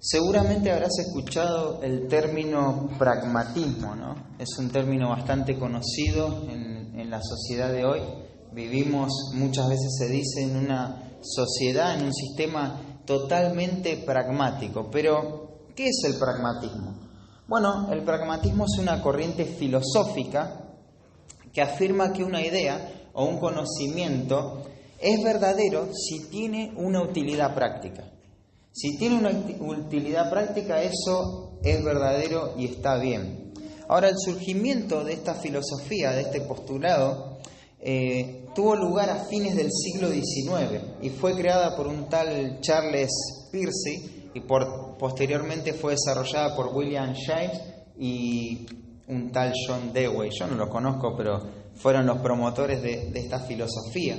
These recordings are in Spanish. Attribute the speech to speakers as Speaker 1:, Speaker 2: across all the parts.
Speaker 1: Seguramente habrás escuchado el término pragmatismo, ¿no? Es un término bastante conocido en la sociedad de hoy. Vivimos, muchas veces se dice, en una sociedad, en un sistema totalmente pragmático. Pero, ¿qué es el pragmatismo? Bueno, el pragmatismo es una corriente filosófica que afirma que una idea o un conocimiento es verdadero si tiene una utilidad práctica. Si tiene una utilidad práctica, eso es verdadero y está bien. Ahora, el surgimiento de esta filosofía, de este postulado, tuvo lugar a fines del siglo XIX y fue creada por un tal Charles Peirce y posteriormente fue desarrollada por William James y un tal John Dewey. Yo no lo conozco, pero fueron los promotores de esta filosofía.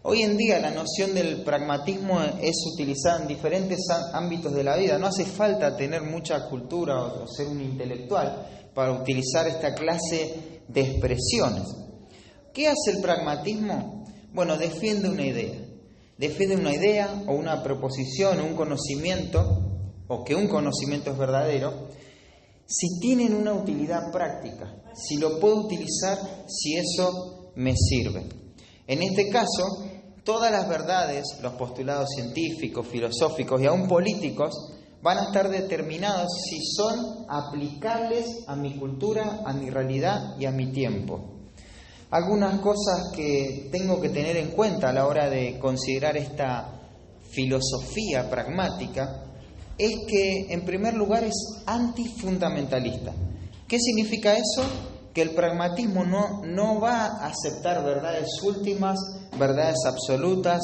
Speaker 1: Hoy en día la noción del pragmatismo es utilizada en diferentes ámbitos de la vida. No hace falta tener mucha cultura o ser un intelectual para utilizar esta clase de expresiones. ¿Qué hace el pragmatismo? Bueno, defiende una idea. Defiende una idea o una proposición o un conocimiento, o que un conocimiento es verdadero, si tienen una utilidad práctica, si lo puedo utilizar, si eso me sirve. En este caso, todas las verdades, los postulados científicos, filosóficos y aún políticos van a estar determinados si son aplicables a mi cultura, a mi realidad y a mi tiempo. Algunas cosas que tengo que tener en cuenta a la hora de considerar esta filosofía pragmática es que, en primer lugar, es antifundamentalista. ¿Qué significa eso? Que el pragmatismo no va a aceptar verdades últimas, verdades absolutas,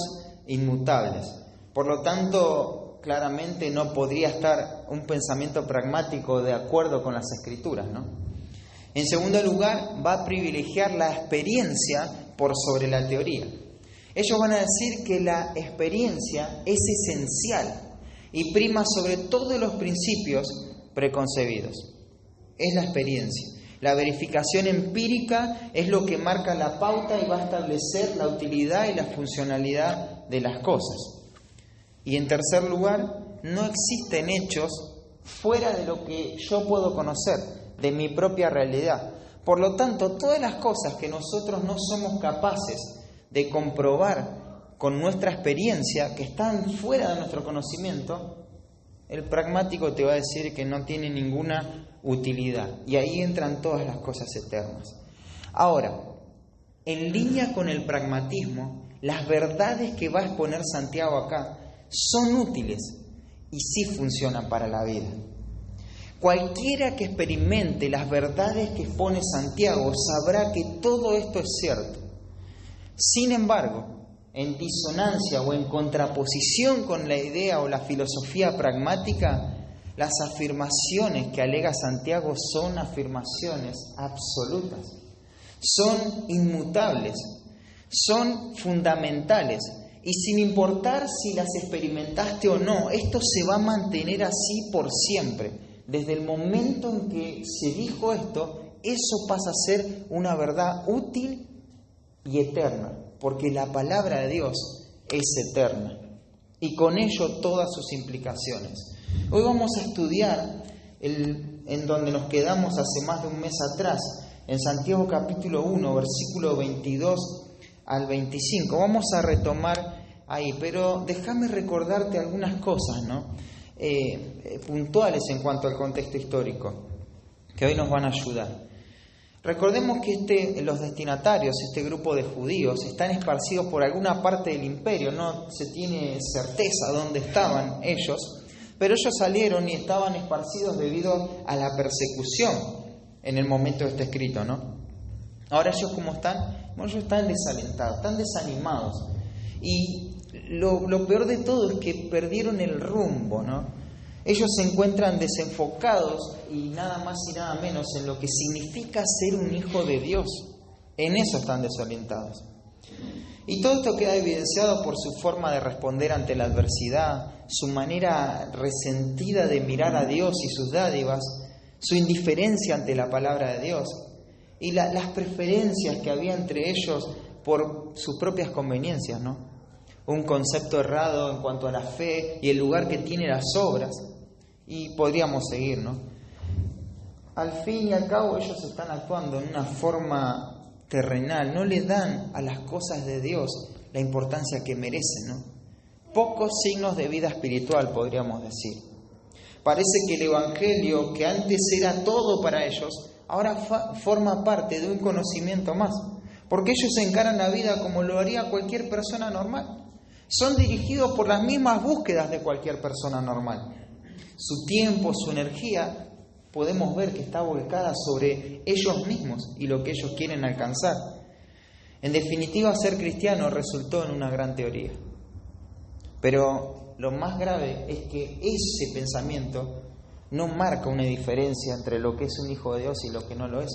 Speaker 1: inmutables. Por lo tanto, claramente no podría estar un pensamiento pragmático de acuerdo con las Escrituras, ¿no? En segundo lugar, va a privilegiar la experiencia por sobre la teoría. Ellos van a decir que la experiencia es esencial y prima sobre todos los principios preconcebidos. Es la experiencia. La verificación empírica es lo que marca la pauta y va a establecer la utilidad y la funcionalidad de las cosas. Y en tercer lugar, no existen hechos fuera de lo que yo puedo conocer, de mi propia realidad. Por lo tanto, todas las cosas que nosotros no somos capaces de comprobar con nuestra experiencia, que están fuera de nuestro conocimiento, el pragmático te va a decir que no tiene ninguna utilidad. Y ahí entran todas las cosas eternas. Ahora, en línea con el pragmatismo, las verdades que va a exponer Santiago acá son útiles y sí funcionan para la vida. Cualquiera que experimente las verdades que expone Santiago sabrá que todo esto es cierto. Sin embargo, en disonancia o en contraposición con la idea o la filosofía pragmática, las afirmaciones que alega Santiago son afirmaciones absolutas, son inmutables, son fundamentales y sin importar si las experimentaste o no, esto se va a mantener así por siempre. Desde el momento en que se dijo esto, eso pasa a ser una verdad útil y eterna, porque la palabra de Dios es eterna y con ello todas sus implicaciones. Hoy vamos a estudiar en donde nos quedamos hace más de un mes atrás, en Santiago capítulo 1, versículo 22 al 25. Vamos a retomar ahí, pero déjame recordarte algunas cosas, ¿no? Puntuales en cuanto al contexto histórico, que hoy nos van a ayudar. Recordemos que los destinatarios, este grupo de judíos, están esparcidos por alguna parte del imperio, no se tiene certeza dónde estaban ellos, pero ellos salieron y estaban esparcidos debido a la persecución en el momento de este escrito, ¿no? Ahora ellos, ¿cómo están? Bueno, ellos están desalentados, están desanimados. Y lo peor de todo es que perdieron el rumbo, ¿no? Ellos se encuentran desenfocados y nada más y nada menos en lo que significa ser un hijo de Dios. En eso están desorientados. Y todo esto queda evidenciado por su forma de responder ante la adversidad, su manera resentida de mirar a Dios y sus dádivas, su indiferencia ante la palabra de Dios y las preferencias que había entre ellos por sus propias conveniencias, ¿no? Un concepto errado en cuanto a la fe y el lugar que tiene las obras. Y podríamos seguir, ¿no? Al fin y al cabo ellos están actuando en una forma terrenal, no le dan a las cosas de Dios la importancia que merecen, ¿no? Pocos signos de vida espiritual, podríamos decir. Parece que el Evangelio, que antes era todo para ellos, ahora forma parte de un conocimiento más, porque ellos encaran la vida como lo haría cualquier persona normal. Son dirigidos por las mismas búsquedas de cualquier persona normal. Su tiempo, su energía, podemos ver que está volcada sobre ellos mismos y lo que ellos quieren alcanzar. En definitiva, ser cristiano resultó en una gran teoría. Pero lo más grave es que ese pensamiento no marca una diferencia entre lo que es un hijo de Dios y lo que no lo es.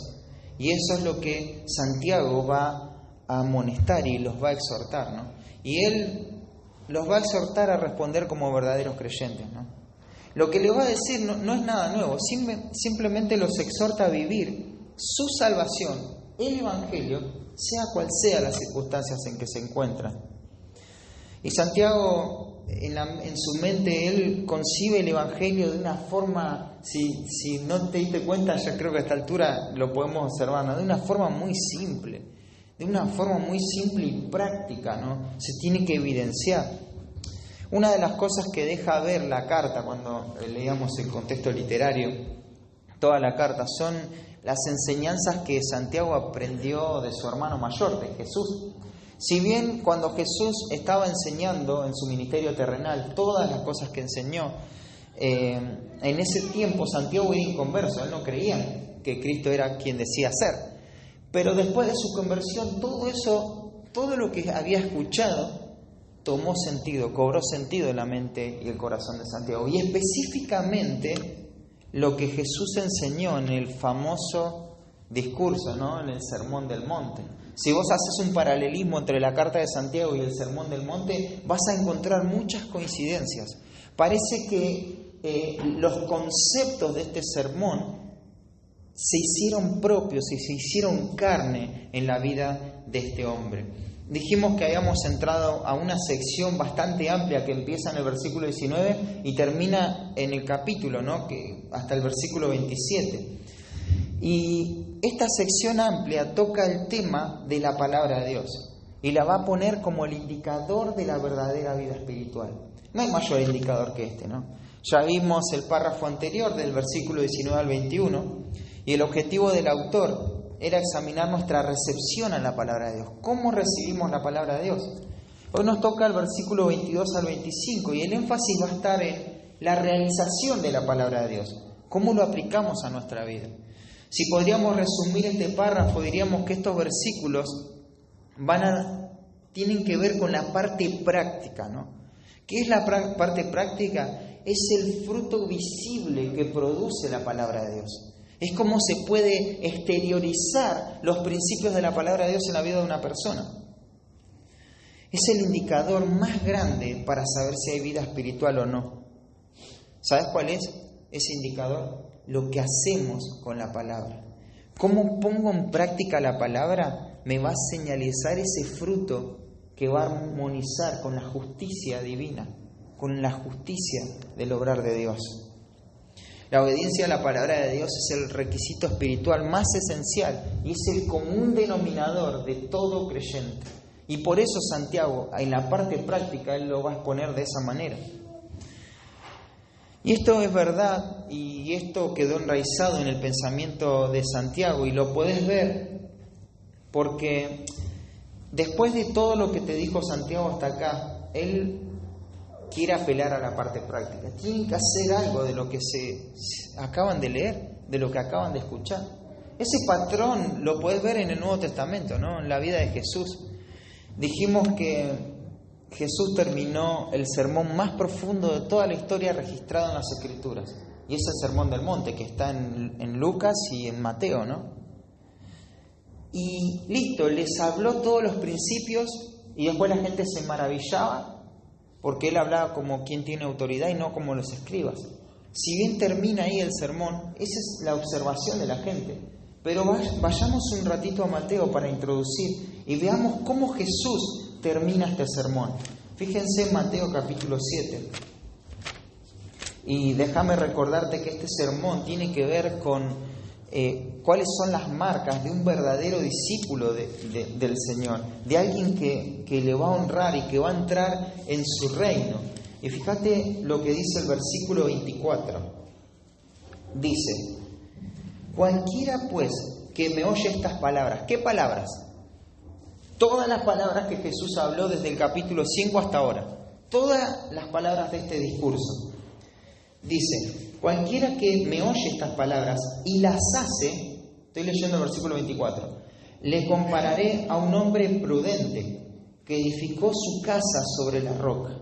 Speaker 1: Y eso es lo que Santiago va a amonestar y los va a exhortar, ¿no? Y él los va a exhortar a responder como verdaderos creyentes, ¿no? Lo que le va a decir no es nada nuevo, simplemente los exhorta a vivir su salvación, el Evangelio, sea cual sea las circunstancias en que se encuentran. Y Santiago, en su mente, él concibe el Evangelio de una forma, si no te diste cuenta, ya creo que a esta altura lo podemos observar, ¿no? De una forma muy simple, y práctica, ¿no? Se tiene que evidenciar. Una de las cosas que deja ver la carta, cuando leíamos el contexto literario, toda la carta, son las enseñanzas que Santiago aprendió de su hermano mayor, de Jesús. Si bien cuando Jesús estaba enseñando en su ministerio terrenal todas las cosas que enseñó, en ese tiempo Santiago era inconverso, él no creía que Cristo era quien decía ser. Pero después de su conversión, todo lo que había escuchado tomó sentido, cobró sentido en la mente y el corazón de Santiago. Y específicamente lo que Jesús enseñó en el famoso discurso, ¿no? En el Sermón del Monte. Si vos haces un paralelismo entre la carta de Santiago y el Sermón del Monte, vas a encontrar muchas coincidencias. Parece que los conceptos de este sermón se hicieron propios y se hicieron carne en la vida de este hombre. Dijimos que habíamos entrado a una sección bastante amplia que empieza en el versículo 19 y termina en el capítulo, ¿no? Que hasta el versículo 27. Y esta sección amplia toca el tema de la palabra de Dios y la va a poner como el indicador de la verdadera vida espiritual. No hay mayor indicador que este, ¿no? Ya vimos el párrafo anterior del versículo 19 al 21 y el objetivo del autor era examinar nuestra recepción a la palabra de Dios. ¿Cómo recibimos la palabra de Dios? Hoy nos toca el versículo 22 al 25 y el énfasis va a estar en la realización de la palabra de Dios. ¿Cómo lo aplicamos a nuestra vida? Si podríamos resumir este párrafo, diríamos que estos versículos tienen que ver con la parte práctica, ¿no? ¿Qué es la parte práctica? Es el fruto visible que produce la palabra de Dios. Es cómo se puede exteriorizar los principios de la palabra de Dios en la vida de una persona. Es el indicador más grande para saber si hay vida espiritual o no. ¿Sabes cuál es ese indicador? Lo que hacemos con la palabra. Cómo pongo en práctica la palabra me va a señalizar ese fruto que va a armonizar con la justicia divina, con la justicia del obrar de Dios. La obediencia a la palabra de Dios es el requisito espiritual más esencial y es el común denominador de todo creyente. Y por eso Santiago, en la parte práctica, él lo va a exponer de esa manera. Y esto es verdad y esto quedó enraizado en el pensamiento de Santiago y lo puedes ver porque después de todo lo que te dijo Santiago hasta acá, él quiere apelar a la parte práctica. Tienen que hacer algo de lo que se acaban de leer, de lo que acaban de escuchar. Ese patrón lo puedes ver en el Nuevo Testamento, ¿no? En la vida de Jesús. Dijimos que Jesús terminó el sermón más profundo de toda la historia registrado en las Escrituras. Y es el Sermón del Monte, que está en Lucas y en Mateo, ¿no? Y listo, les habló todos los principios y después la gente se maravillaba porque él hablaba como quien tiene autoridad y no como los escribas. Si bien termina ahí el sermón, esa es la observación de la gente. Pero vayamos un ratito a Mateo para introducir y veamos cómo Jesús termina este sermón. Fíjense en Mateo capítulo 7. Y déjame recordarte que este sermón tiene que ver con cuáles son las marcas de un verdadero discípulo del Señor, de alguien que le va a honrar y que va a entrar en su reino. Y fíjate lo que dice el versículo 24. Dice: cualquiera pues que me oye estas palabras. ¿Qué palabras? Todas las palabras que Jesús habló desde el capítulo 5 hasta ahora. Todas las palabras de este discurso. Dice: cualquiera que me oye estas palabras y las hace, estoy leyendo el versículo 24, le compararé a un hombre prudente que edificó su casa sobre la roca.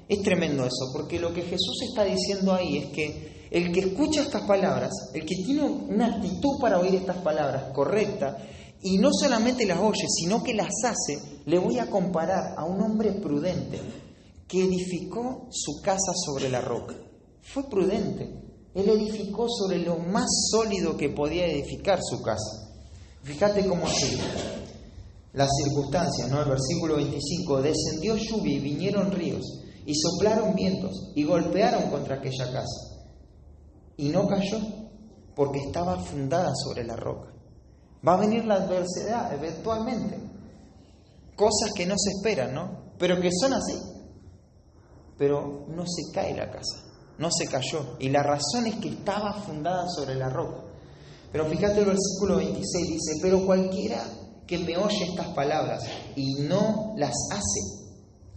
Speaker 1: Es tremendo eso, porque lo que Jesús está diciendo ahí es que el que escucha estas palabras, el que tiene una actitud para oír estas palabras correcta, y no solamente las oye, sino que las hace, le voy a comparar a un hombre prudente que edificó su casa sobre la roca. Fue prudente. Él edificó sobre lo más sólido que podía edificar su casa. Fíjate cómo sigue las circunstancias, ¿no? El versículo 25: descendió lluvia y vinieron ríos, y soplaron vientos, y golpearon contra aquella casa. Y no cayó, porque estaba fundada sobre la roca. Va a venir la adversidad eventualmente. Cosas que no se esperan, ¿no? Pero que son así. Pero no se cae la casa, no se cayó. Y la razón es que estaba fundada sobre la roca. Pero fíjate el versículo 26, dice: pero cualquiera que me oye estas palabras y no las hace.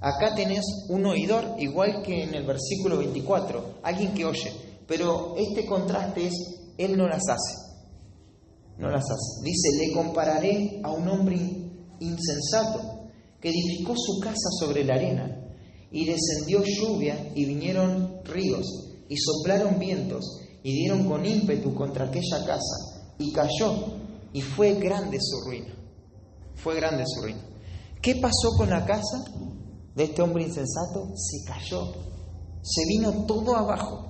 Speaker 1: Acá tenés un oidor, igual que en el versículo 24, alguien que oye. Pero este contraste es: él no las hace. No las hace. Dice: le compararé a un hombre insensato que edificó su casa sobre la arena, y descendió lluvia y vinieron ríos y soplaron vientos y dieron con ímpetu contra aquella casa, y cayó, y fue grande su ruina. Fue grande su ruina. ¿Qué pasó con la casa de este hombre insensato? Se cayó, se vino todo abajo.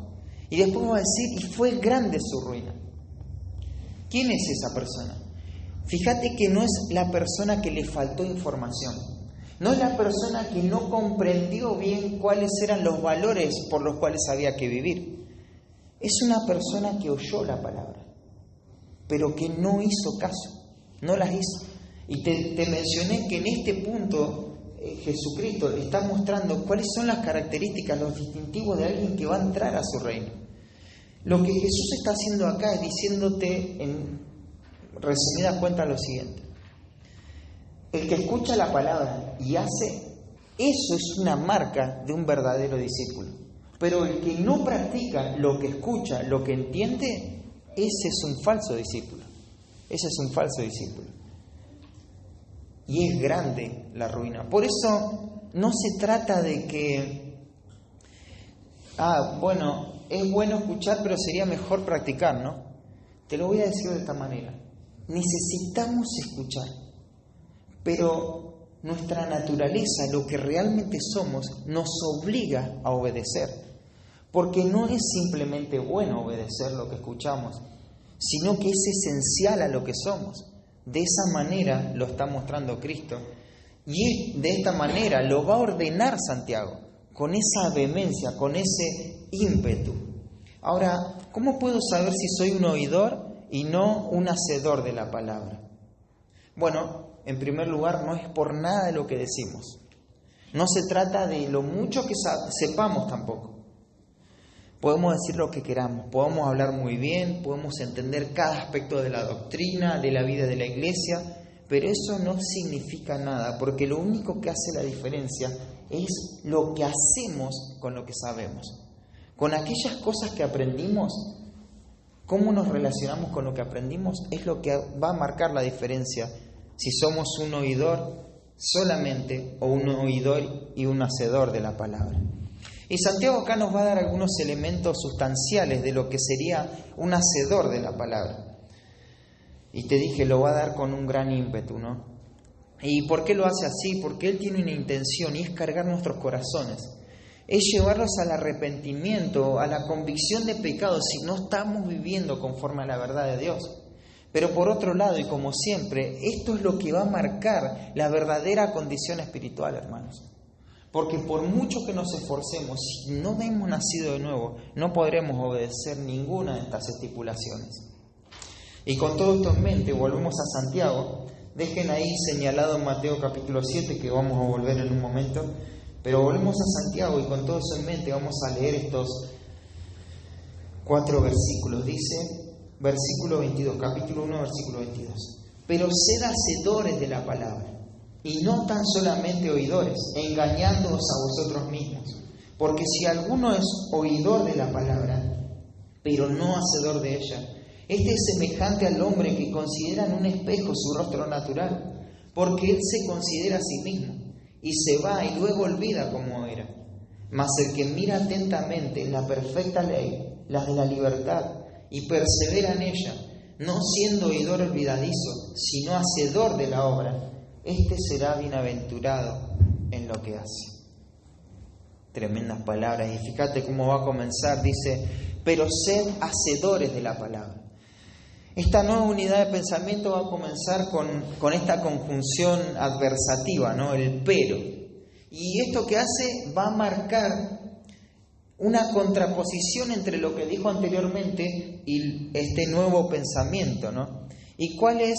Speaker 1: Y después va a decir: y fue grande su ruina. ¿Quién es esa persona? Fíjate que no es la persona que le faltó información. No es la persona que no comprendió bien cuáles eran los valores por los cuales había que vivir. Es una persona que oyó la palabra, pero que no hizo caso, no las hizo. Y te mencioné que en este punto Jesucristo está mostrando cuáles son las características, los distintivos de alguien que va a entrar a su reino. Lo que Jesús está haciendo acá es diciéndote, en resumidas cuentas, lo siguiente: el que escucha la palabra y hace, eso es una marca de un verdadero discípulo. Pero el que no practica lo que escucha, lo que entiende, ese es un falso discípulo. Ese es un falso discípulo. Y es grande la ruina. Por eso no se trata de que, es bueno escuchar, pero sería mejor practicar, ¿no? Te lo voy a decir de esta manera: necesitamos escuchar, pero nuestra naturaleza, lo que realmente somos, nos obliga a obedecer, porque no es simplemente bueno obedecer lo que escuchamos, sino que es esencial a lo que somos. De esa manera lo está mostrando Cristo, y de esta manera lo va a ordenar Santiago, con esa vehemencia, con ese ímpetu. Ahora, ¿cómo puedo saber si soy un oidor y no un hacedor de la palabra? Bueno, en primer lugar, no es por nada de lo que decimos. No se trata de lo mucho que sepamos tampoco. Podemos decir lo que queramos, podemos hablar muy bien, podemos entender cada aspecto de la doctrina, de la vida de la iglesia, pero eso no significa nada, porque lo único que hace la diferencia es lo que hacemos con lo que sabemos. Con aquellas cosas que aprendimos, cómo nos relacionamos con lo que aprendimos, es lo que va a marcar la diferencia, si somos un oidor solamente o un oidor y un hacedor de la palabra. Y Santiago acá nos va a dar algunos elementos sustanciales de lo que sería un hacedor de la palabra. Y te dije, lo va a dar con un gran ímpetu, ¿no? ¿Y por qué lo hace así? Porque Él tiene una intención, y es cargar nuestros corazones. Es llevarlos al arrepentimiento, a la convicción de pecado si no estamos viviendo conforme a la verdad de Dios. Pero por otro lado, y como siempre, esto es lo que va a marcar la verdadera condición espiritual, hermanos. Porque por mucho que nos esforcemos, si no hemos nacido de nuevo, no podremos obedecer ninguna de estas estipulaciones. Y con todo esto en mente, volvemos a Santiago. Dejen ahí señalado en Mateo capítulo 7, que vamos a volver en un momento. Pero volvemos a Santiago y con todo eso en mente vamos a leer estos 4 versículos. Dice, versículo 22, capítulo 1, versículo 22. Pero sed hacedores de la palabra, y no tan solamente oidores, engañándoos a vosotros mismos. Porque si alguno es oidor de la palabra, pero no hacedor de ella, este es semejante al hombre que considera en un espejo su rostro natural, porque él se considera a sí mismo, y se va y luego olvida cómo era. Mas el que mira atentamente en la perfecta ley, la de la libertad, y persevera en ella, no siendo oidor olvidadizo, sino hacedor de la obra, este será bienaventurado en lo que hace. Tremendas palabras. Y fíjate cómo va a comenzar. Dice, pero sed hacedores de la palabra. Esta nueva unidad de pensamiento va a comenzar con esta conjunción adversativa, ¿no? El pero. Y esto que hace va a marcar una contraposición entre lo que dijo anteriormente y este nuevo pensamiento, ¿no? ¿Y cuál es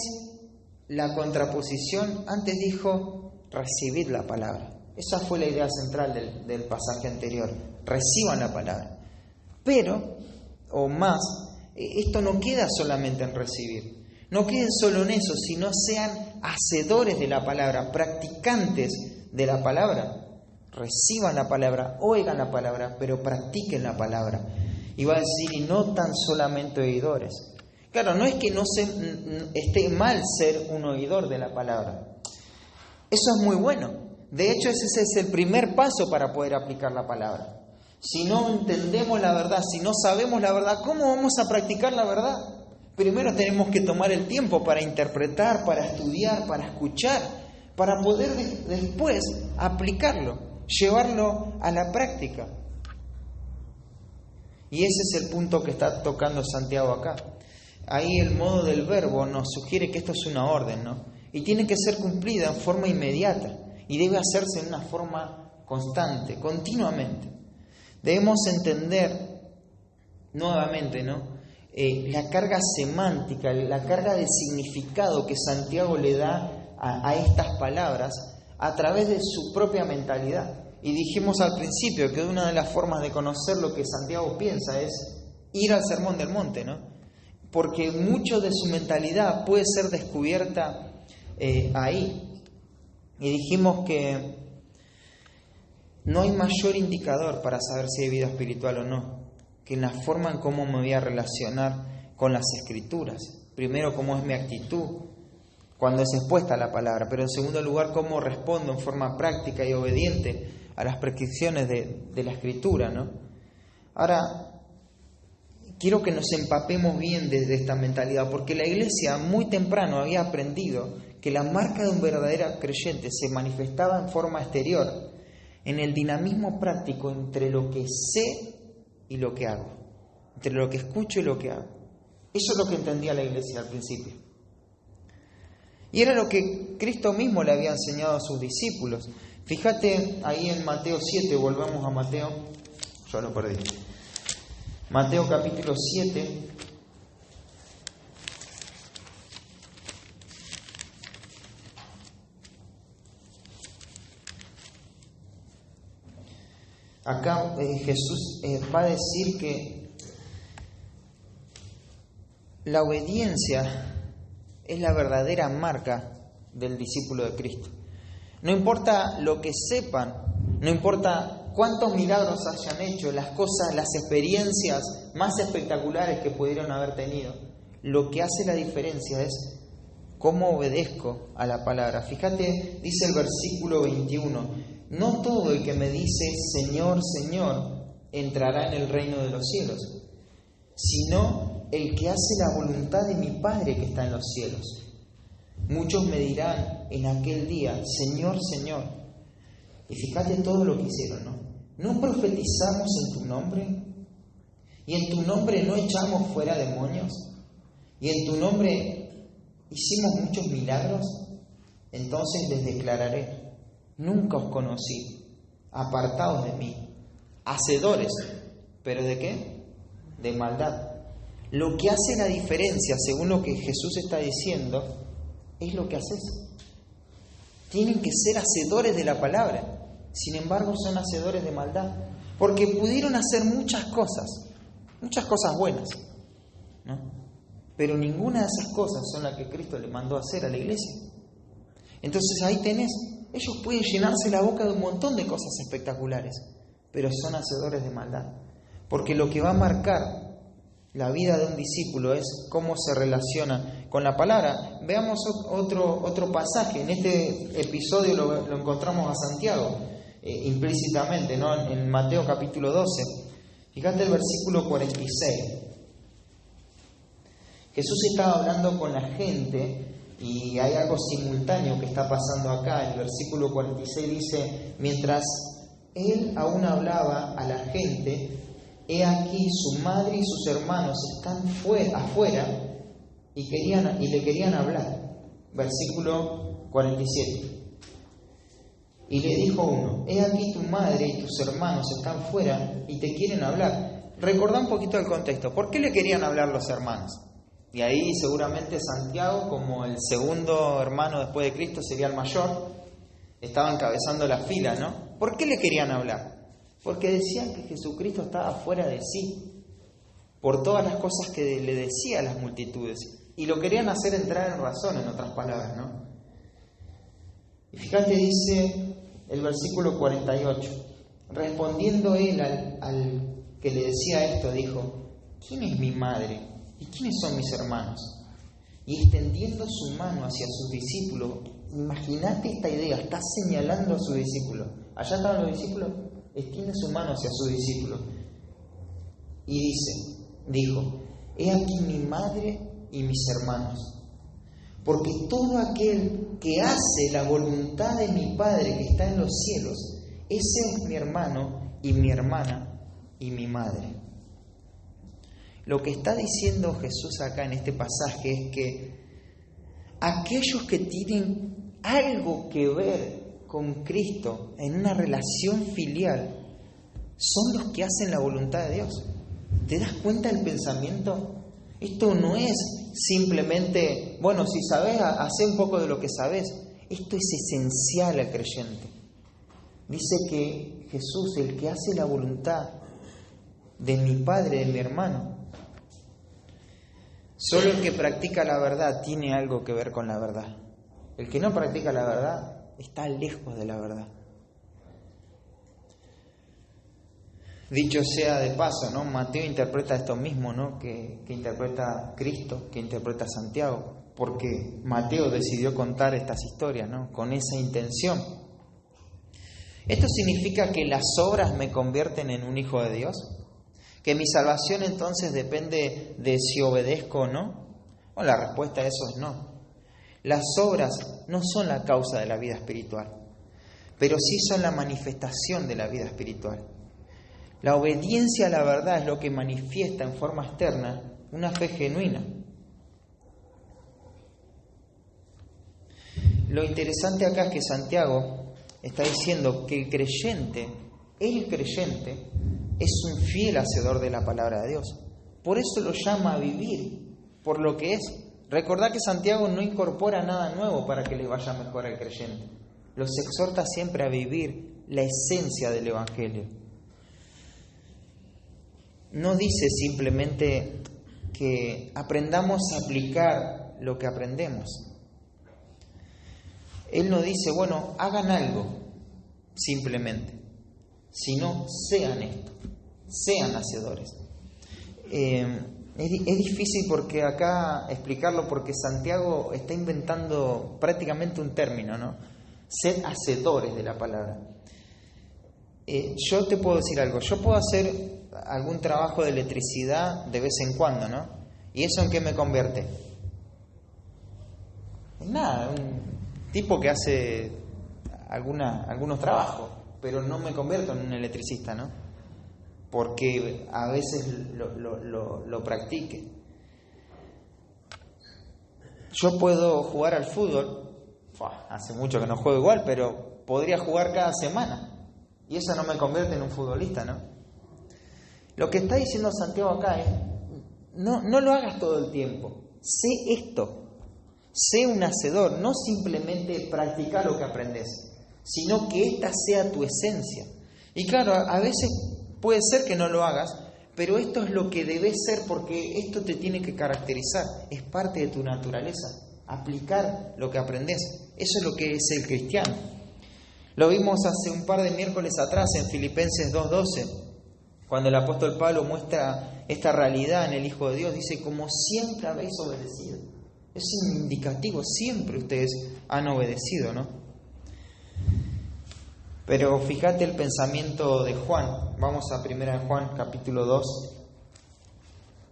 Speaker 1: la contraposición? Antes dijo, recibid la palabra. Esa fue la idea central del pasaje anterior. Reciban la palabra. Pero, o más, esto no queda solamente en recibir. No queden solo en eso, sino sean hacedores de la palabra, practicantes de la palabra. Reciban la palabra, oigan la palabra, pero practiquen la palabra. Y va a decir, y no tan solamente oidores. Claro, no es que esté mal ser un oidor de la palabra. Eso es muy bueno. De hecho, ese es el primer paso para poder aplicar la palabra. Si no entendemos la verdad, si no sabemos la verdad, ¿cómo vamos a practicar la verdad? Primero tenemos que tomar el tiempo para interpretar, para estudiar, para escuchar, para poder después aplicarlo, llevarlo a la práctica. Y ese es el punto que está tocando Santiago acá. Ahí el modo del verbo nos sugiere que esto es una orden, ¿no? Y tiene que ser cumplida en forma inmediata y debe hacerse en una forma constante, continuamente. Debemos entender nuevamente, ¿no? La carga semántica, la carga de significado que Santiago le da a estas palabras a través de su propia mentalidad. Y dijimos al principio que una de las formas de conocer lo que Santiago piensa es ir al Sermón del Monte, ¿no? Porque mucho de su mentalidad puede ser descubierta ahí. Y dijimos que no hay mayor indicador para saber si hay vida espiritual o no que en la forma en cómo me voy a relacionar con las Escrituras. Primero, cómo es mi actitud cuando es expuesta a la palabra, pero en segundo lugar, cómo respondo en forma práctica y obediente a las prescripciones de la Escritura, ¿no? Ahora, quiero que nos empapemos bien desde esta mentalidad, porque la Iglesia muy temprano había aprendido que la marca de un verdadero creyente se manifestaba en forma exterior, en el dinamismo práctico entre lo que sé y lo que hago, entre lo que escucho y lo que hago. Eso es lo que entendía la Iglesia al principio. Y era lo que Cristo mismo le había enseñado a sus discípulos. Fíjate ahí en Mateo 7, volvemos a Mateo, yo lo perdí. Mateo capítulo 7. Acá Jesús va a decir que la obediencia es la verdadera marca del discípulo de Cristo. No importa lo que sepan, no importa cuántos milagros hayan hecho, las cosas, las experiencias más espectaculares que pudieron haber tenido, lo que hace la diferencia es cómo obedezco a la palabra. Fíjate, dice el versículo 21, no todo el que me dice Señor, Señor, entrará en el reino de los cielos, sino el que hace la voluntad de mi Padre que está en los cielos. Muchos me dirán en aquel día, Señor, Señor. Y fíjate todo lo que hicieron, ¿no? ¿No profetizamos en tu nombre? ¿Y en tu nombre no echamos fuera demonios? ¿Y en tu nombre hicimos muchos milagros? Entonces les declararé, nunca os conocí, apartados de mí, hacedores, ¿pero de qué? De maldad. Lo que hace la diferencia, según lo que Jesús está diciendo, es lo que haces. Tienen que ser hacedores de la palabra, sin embargo son hacedores de maldad, porque pudieron hacer muchas cosas buenas, ¿no? Pero ninguna de esas cosas son las que Cristo le mandó a hacer a la iglesia. Entonces ahí tenés, ellos pueden llenarse la boca de un montón de cosas espectaculares, pero son hacedores de maldad. Porque lo que va a marcar la vida de un discípulo es cómo se relaciona con la palabra. Veamos otro pasaje. En este episodio lo encontramos a Santiago, implícitamente, ¿no? En Mateo capítulo 12. Fíjate el versículo 46. Jesús estaba hablando con la gente y hay algo simultáneo que está pasando acá. El versículo 46 dice: mientras él aún hablaba a la gente, he aquí su madre y sus hermanos están afuera y le querían hablar. Versículo 47. Y le dijo uno: he aquí tu madre y tus hermanos están fuera y te quieren hablar. Recordá un poquito el contexto. ¿Por qué le querían hablar los hermanos? Y ahí seguramente Santiago, como el segundo hermano después de Cristo, sería el mayor, estaba encabezando la fila, ¿no? ¿Por qué le querían hablar? Porque decían que Jesucristo estaba fuera de sí, por todas las cosas que le decía a las multitudes, y lo querían hacer entrar en razón, en otras palabras, ¿no? Y fíjate, dice el versículo 48, respondiendo él al que le decía esto, dijo: ¿quién es mi madre? ¿Y quiénes son mis hermanos? Y extendiendo su mano hacia sus discípulos, imagínate esta idea, está señalando a sus discípulos. Allá estaban los discípulos, extiende su mano hacia sus discípulos. Y dijo: he aquí mi madre y mis hermanos. Porque todo aquel que hace la voluntad de mi Padre que está en los cielos, ese es mi hermano y mi hermana y mi madre. Lo que está diciendo Jesús acá en este pasaje es que aquellos que tienen algo que ver con Cristo en una relación filial son los que hacen la voluntad de Dios. ¿Te das cuenta del pensamiento? Esto no es simplemente, bueno, si sabes, hacé un poco de lo que sabes. Esto es esencial al creyente. Dice que Jesús, el que hace la voluntad de mi Padre, de mi hermano. Solo el que practica la verdad tiene algo que ver con la verdad. El que no practica la verdad está lejos de la verdad. Dicho sea de paso, ¿no? Mateo interpreta esto mismo, ¿no? que interpreta Cristo, que interpreta Santiago, porque Mateo decidió contar estas historias, ¿no? Con esa intención. ¿Esto significa que las obras me convierten en un hijo de Dios? ¿Que mi salvación entonces depende de si obedezco o no? Bueno, la respuesta a eso es no. Las obras no son la causa de la vida espiritual, pero sí son la manifestación de la vida espiritual. La obediencia a la verdad es lo que manifiesta en forma externa una fe genuina. Lo interesante acá es que Santiago está diciendo que el creyente es un fiel hacedor de la palabra de Dios. Por eso lo llama a vivir por lo que es. Recordad que Santiago no incorpora nada nuevo para que le vaya mejor al creyente. Los exhorta siempre a vivir la esencia del Evangelio. No dice simplemente que aprendamos a aplicar lo que aprendemos. Él no dice, bueno, hagan algo, simplemente. Sino, sean esto, sean hacedores. Es difícil porque acá explicarlo, porque Santiago está inventando prácticamente un término, ¿no? Sed hacedores de la palabra. Yo te puedo decir algo, yo puedo hacer algún trabajo de electricidad de vez en cuando, ¿no? ¿Y eso en qué me convierte? En nada, un tipo que hace algunos trabajos, pero no me convierto en un electricista, ¿no? Porque a veces lo practique. Yo puedo jugar al fútbol, hace mucho que no juego igual, pero podría jugar cada semana. Y eso no me convierte en un futbolista, ¿no? Lo que está diciendo Santiago acá es, no lo hagas todo el tiempo. Sé esto. Sé un hacedor, no simplemente practicar lo que aprendes, sino que esta sea tu esencia. Y claro, a veces puede ser que no lo hagas, pero esto es lo que debes ser porque esto te tiene que caracterizar. Es parte de tu naturaleza, aplicar lo que aprendes. Eso es lo que es el cristiano. Lo vimos hace un par de miércoles atrás en Filipenses 2:12, cuando el apóstol Pablo muestra esta realidad en el Hijo de Dios. Dice, como siempre habéis obedecido. Es un indicativo, siempre ustedes han obedecido, ¿no? Pero fíjate el pensamiento de Juan. Vamos a 1 Juan capítulo 2.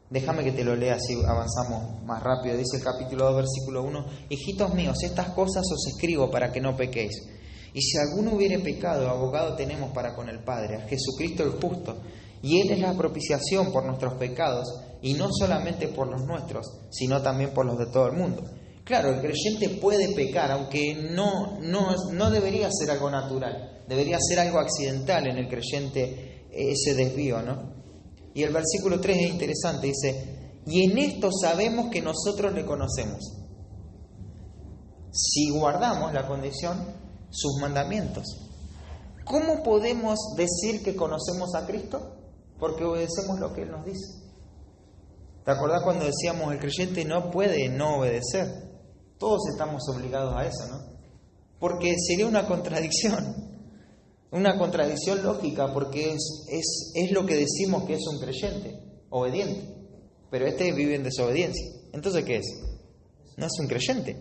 Speaker 1: Déjame que te lo lea así avanzamos más rápido. Dice el capítulo 2, versículo 1. Hijitos míos, estas cosas os escribo para que no pequéis. Y si alguno hubiere pecado, abogado tenemos para con el Padre, a Jesucristo el justo. Y Él es la propiciación por nuestros pecados, y no solamente por los nuestros, sino también por los de todo el mundo. Claro, el creyente puede pecar, aunque no debería ser algo natural, debería ser algo accidental en el creyente ese desvío, ¿no? Y el versículo 3 es interesante, dice, y en esto sabemos que nosotros le conocemos, si guardamos la condición, sus mandamientos. ¿Cómo podemos decir que conocemos a Cristo? Porque obedecemos lo que Él nos dice. ¿Te acordás cuando decíamos el creyente no puede no obedecer? Todos estamos obligados a eso, ¿no? Porque sería una contradicción lógica, porque es lo que decimos que es un creyente, obediente, pero vive en desobediencia. Entonces, ¿qué es? No es un creyente.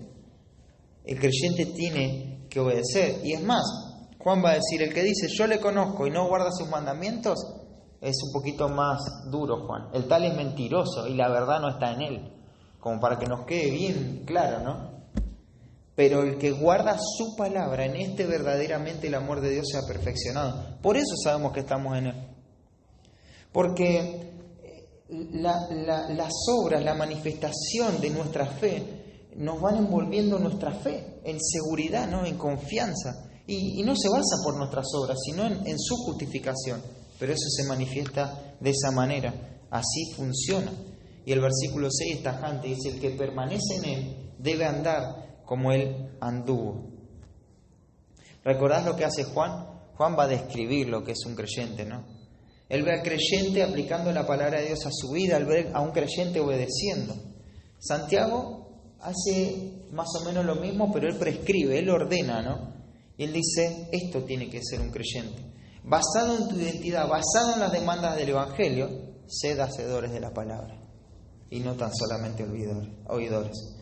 Speaker 1: El creyente tiene que obedecer, y es más, Juan va a decir, el que dice yo le conozco y no guarda sus mandamientos, es un poquito más duro, Juan. El tal es mentiroso y la verdad no está en él. Como para que nos quede bien claro, ¿no? Pero el que guarda su palabra, en verdaderamente el amor de Dios se ha perfeccionado. Por eso sabemos que estamos en Él. Porque las obras, la manifestación de nuestra fe, nos van envolviendo nuestra fe en seguridad, ¿no? En confianza. Y no se basa por nuestras obras, sino en su justificación. Pero eso se manifiesta de esa manera. Así funciona. Y el versículo 6 es tajante. Dice, el que permanece en Él debe andar como Él anduvo. ¿Recordás lo que hace Juan? Juan va a describir lo que es un creyente, ¿no? Él ve al creyente aplicando la palabra de Dios a su vida, al ver a un creyente obedeciendo. Santiago hace más o menos lo mismo, pero él prescribe, él ordena, ¿no? Y él dice, esto tiene que ser un creyente. Basado en tu identidad, basado en las demandas del Evangelio, sed hacedores de la palabra y no tan solamente oidores.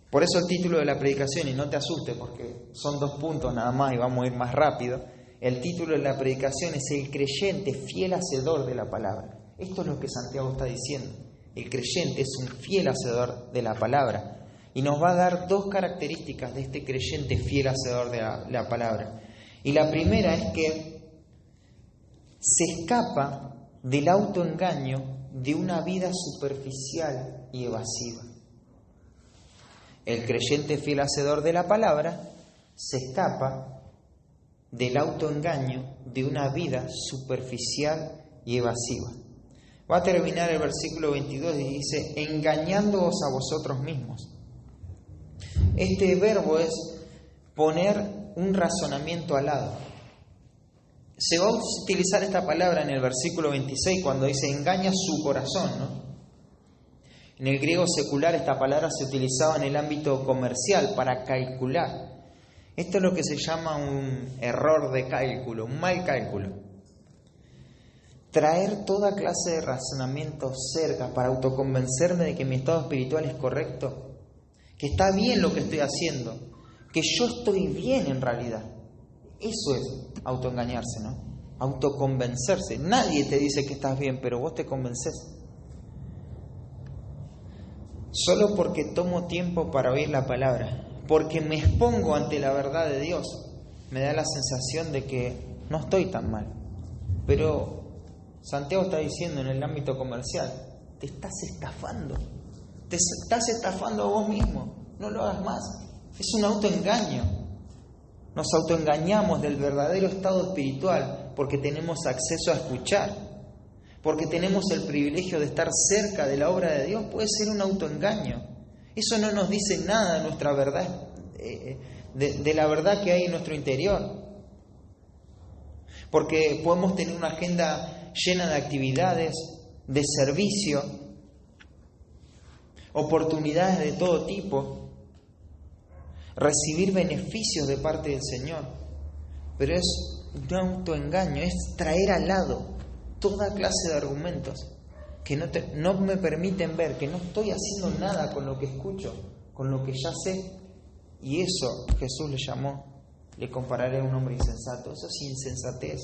Speaker 1: Por eso el título de la predicación, y no te asustes porque son 2 puntos nada más y vamos a ir más rápido. El título de la predicación es el creyente fiel hacedor de la palabra. Esto es lo que Santiago está diciendo. El creyente es un fiel hacedor de la palabra. Y nos va a dar 2 características de este creyente fiel hacedor de la palabra. Y la primera es que se escapa del autoengaño de una vida superficial y evasiva. El creyente fiel hacedor de la palabra se escapa del autoengaño de una vida superficial y evasiva. Va a terminar el versículo 22 y dice, engañándoos a vosotros mismos. Este verbo es poner un razonamiento al lado. Se va a utilizar esta palabra en el versículo 26 cuando dice engaña su corazón, ¿no? En el griego secular esta palabra se utilizaba en el ámbito comercial para calcular. Esto es lo que se llama un error de cálculo, un mal cálculo. Traer toda clase de razonamiento cerca para autoconvencerme de que mi estado espiritual es correcto, que está bien lo que estoy haciendo, que yo estoy bien en realidad. Eso es autoengañarse, ¿no? Autoconvencerse. Nadie te dice que estás bien, pero vos te convences. Solo porque tomo tiempo para oír la palabra, porque me expongo ante la verdad de Dios, me da la sensación de que no estoy tan mal. Pero Santiago está diciendo en el ámbito comercial, te estás estafando. Te estás estafando a vos mismo. No lo hagas más. Es un autoengaño. Nos autoengañamos del verdadero estado espiritual porque tenemos acceso a escuchar, porque tenemos el privilegio de estar cerca de la obra de Dios. Puede ser un autoengaño. Eso no nos dice nada de nuestra verdad, de la verdad que hay en nuestro interior. Porque podemos tener una agenda llena de actividades, de servicio, oportunidades de todo tipo, recibir beneficios de parte del Señor, pero es un autoengaño, es traer al lado toda clase de argumentos que no me permiten ver que no estoy haciendo nada con lo que escucho, con lo que ya sé, y eso Jesús le compararé a un hombre insensato. Eso es insensatez.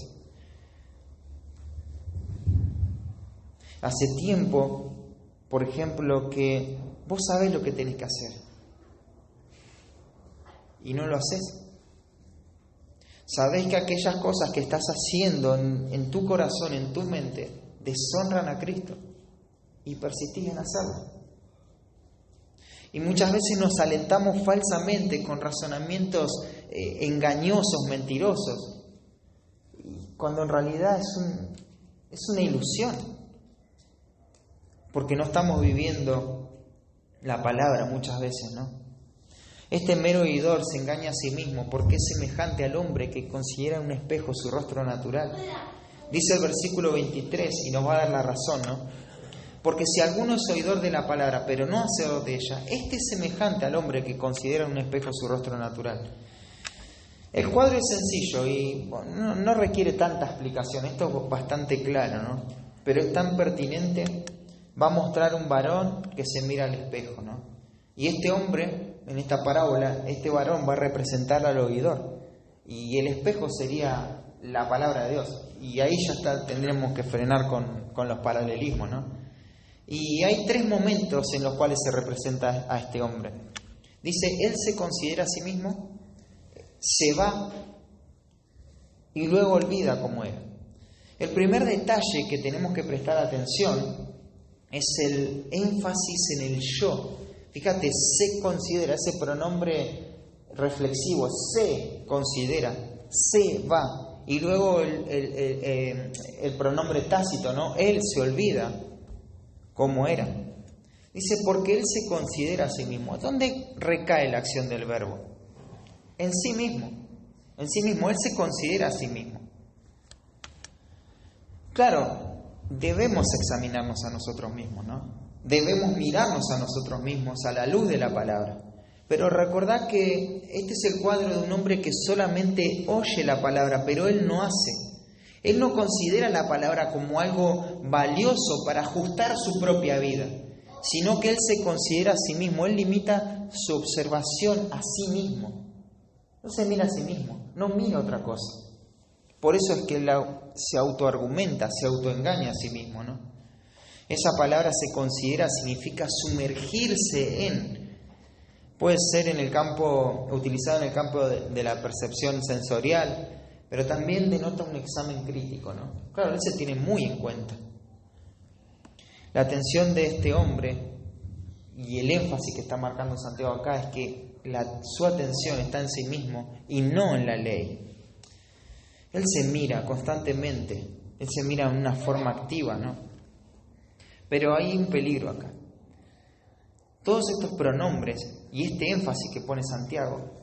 Speaker 1: Hace tiempo, por ejemplo, que vos sabés lo que tenés que hacer y no lo haces. Sabés que aquellas cosas que estás haciendo en tu corazón, en tu mente, deshonran a Cristo y persistís en hacerlo. Y muchas veces nos alentamos falsamente con razonamientos engañosos, mentirosos, cuando en realidad es una ilusión, porque no estamos viviendo la palabra muchas veces, ¿no? Este mero oidor se engaña a sí mismo porque es semejante al hombre que considera un espejo su rostro natural. Dice el versículo 23 y nos va a dar la razón, ¿no? Porque si alguno es oidor de la palabra, pero no hacedor de ella, este es semejante al hombre que considera un espejo su rostro natural. El cuadro es sencillo y no requiere tanta explicación. Esto es bastante claro, ¿no? Pero es tan pertinente. Va a mostrar un varón que se mira al espejo, ¿no? Y este hombre, en esta parábola, este varón va a representar al oidor. Y el espejo sería la palabra de Dios. Y ahí ya tendremos que frenar con los paralelismos, ¿no? Y hay 3 momentos en los cuales se representa a este hombre. Dice, él se considera a sí mismo, se va y luego olvida cómo era. El primer detalle que tenemos que prestar atención es el énfasis en el yo. Fíjate, se considera, ese pronombre reflexivo, se considera, se va. Y luego el pronombre tácito, ¿no? Él se olvida cómo era. Dice, porque él se considera a sí mismo. ¿Dónde recae la acción del verbo? En sí mismo. En sí mismo, él se considera a sí mismo. Claro, debemos examinarnos a nosotros mismos, ¿no? Debemos mirarnos a nosotros mismos a la luz de la palabra. Pero recordad que este es el cuadro de un hombre que solamente oye la palabra, pero él no hace. Él no considera la palabra como algo valioso para ajustar su propia vida, sino que él se considera a sí mismo. Él limita su observación a sí mismo. No se mira a sí mismo, no mira otra cosa. Por eso es que él se autoargumenta, se autoengaña a sí mismo, ¿no? Esa palabra se considera significa sumergirse en. Puede ser en el campo, utilizado en el campo de la percepción sensorial, pero también denota un examen crítico, ¿no? Claro, él se tiene muy en cuenta. La atención de este hombre y el énfasis que está marcando Santiago acá es que su atención está en sí mismo y no en la ley. Él se mira constantemente, él se mira en una forma activa, ¿no? Pero hay un peligro acá. Todos estos pronombres y este énfasis que pone Santiago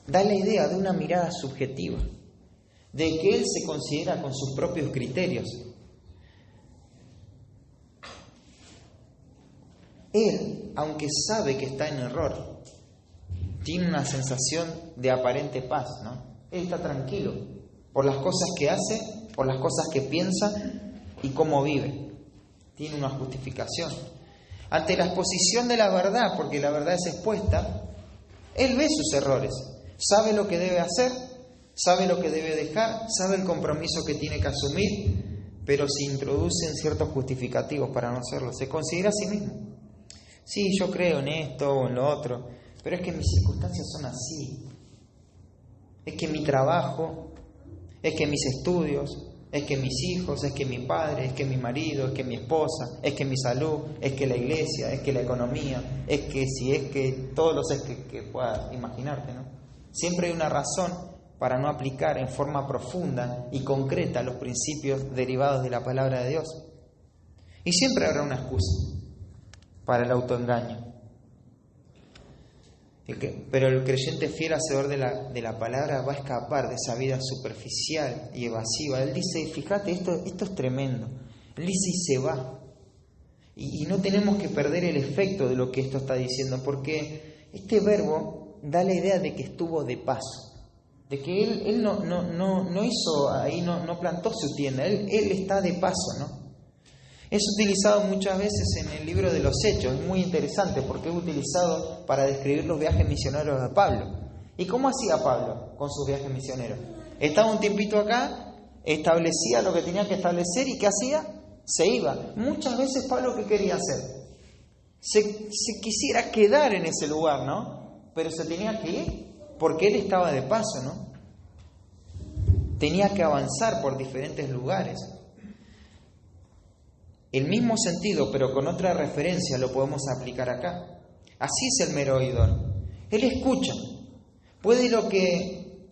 Speaker 1: da la idea de una mirada subjetiva, de que él se considera con sus propios criterios. Él, aunque sabe que está en error, tiene una sensación de aparente paz, ¿no? Él está tranquilo por las cosas que hace, por las cosas que piensa y cómo vive. Tiene una justificación. Ante la exposición de la verdad, porque la verdad es expuesta, él ve sus errores, sabe lo que debe hacer, sabe lo que debe dejar, sabe el compromiso que tiene que asumir, pero se introducen ciertos justificativos para no hacerlo. Se considera a sí mismo. Sí, yo creo en esto o en lo otro, pero es que mis circunstancias son así. Es que mi trabajo, es que mis estudios, es que mis hijos, es que mi padre, es que mi marido, es que mi esposa, es que mi salud, es que la iglesia, es que la economía, es que si es que todos los es que puedas imaginarte, ¿no? Siempre hay una razón para no aplicar en forma profunda y concreta los principios derivados de la palabra de Dios. Y siempre habrá una excusa para el autoengaño. Pero el creyente fiel hacedor de la palabra va a escapar de esa vida superficial y evasiva. Él dice, fíjate, esto es tremendo. Él dice y se va. Y no tenemos que perder el efecto de lo que esto está diciendo, porque este verbo da la idea de que estuvo de paso, de que él no hizo ahí, no plantó su tienda, él está de paso, ¿no? Es utilizado muchas veces en el libro de los Hechos, es muy interesante porque es utilizado para describir los viajes misioneros de Pablo. ¿Y cómo hacía Pablo con sus viajes misioneros? Estaba un tiempito acá, establecía lo que tenía que establecer y ¿qué hacía? Se iba. Muchas veces Pablo, ¿qué quería hacer? Se quisiera quedar en ese lugar, ¿no? Pero se tenía que ir porque él estaba de paso, ¿no? Tenía que avanzar por diferentes lugares. El mismo sentido, pero con otra referencia, lo podemos aplicar acá. Así es el mero oidor. Él escucha. Puede lo que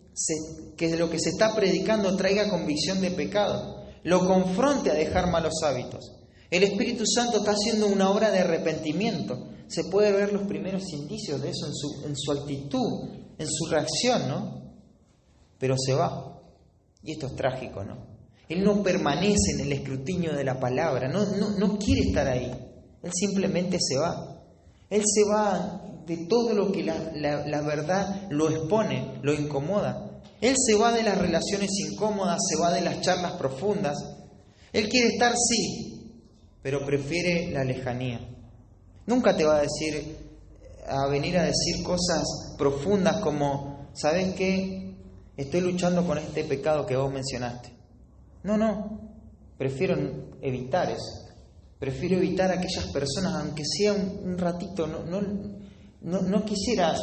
Speaker 1: lo que se está predicando traiga convicción de pecado, lo confronte a dejar malos hábitos. El Espíritu Santo está haciendo una obra de arrepentimiento. Se puede ver los primeros indicios de eso en su actitud, en su reacción, ¿no? Pero se va. Y esto es trágico, ¿no? Él no permanece en el escrutinio de la palabra, no quiere estar ahí. Él simplemente se va. Él se va de todo lo que la verdad lo expone, lo incomoda. Él se va de las relaciones incómodas, se va de las charlas profundas. Él quiere estar, sí, pero prefiere la lejanía. Nunca te va a venir a decir cosas profundas como, ¿sabes qué? Estoy luchando con este pecado que vos mencionaste. No, prefiero evitar eso. Prefiero evitar a aquellas personas, aunque sea un ratito. No quisiera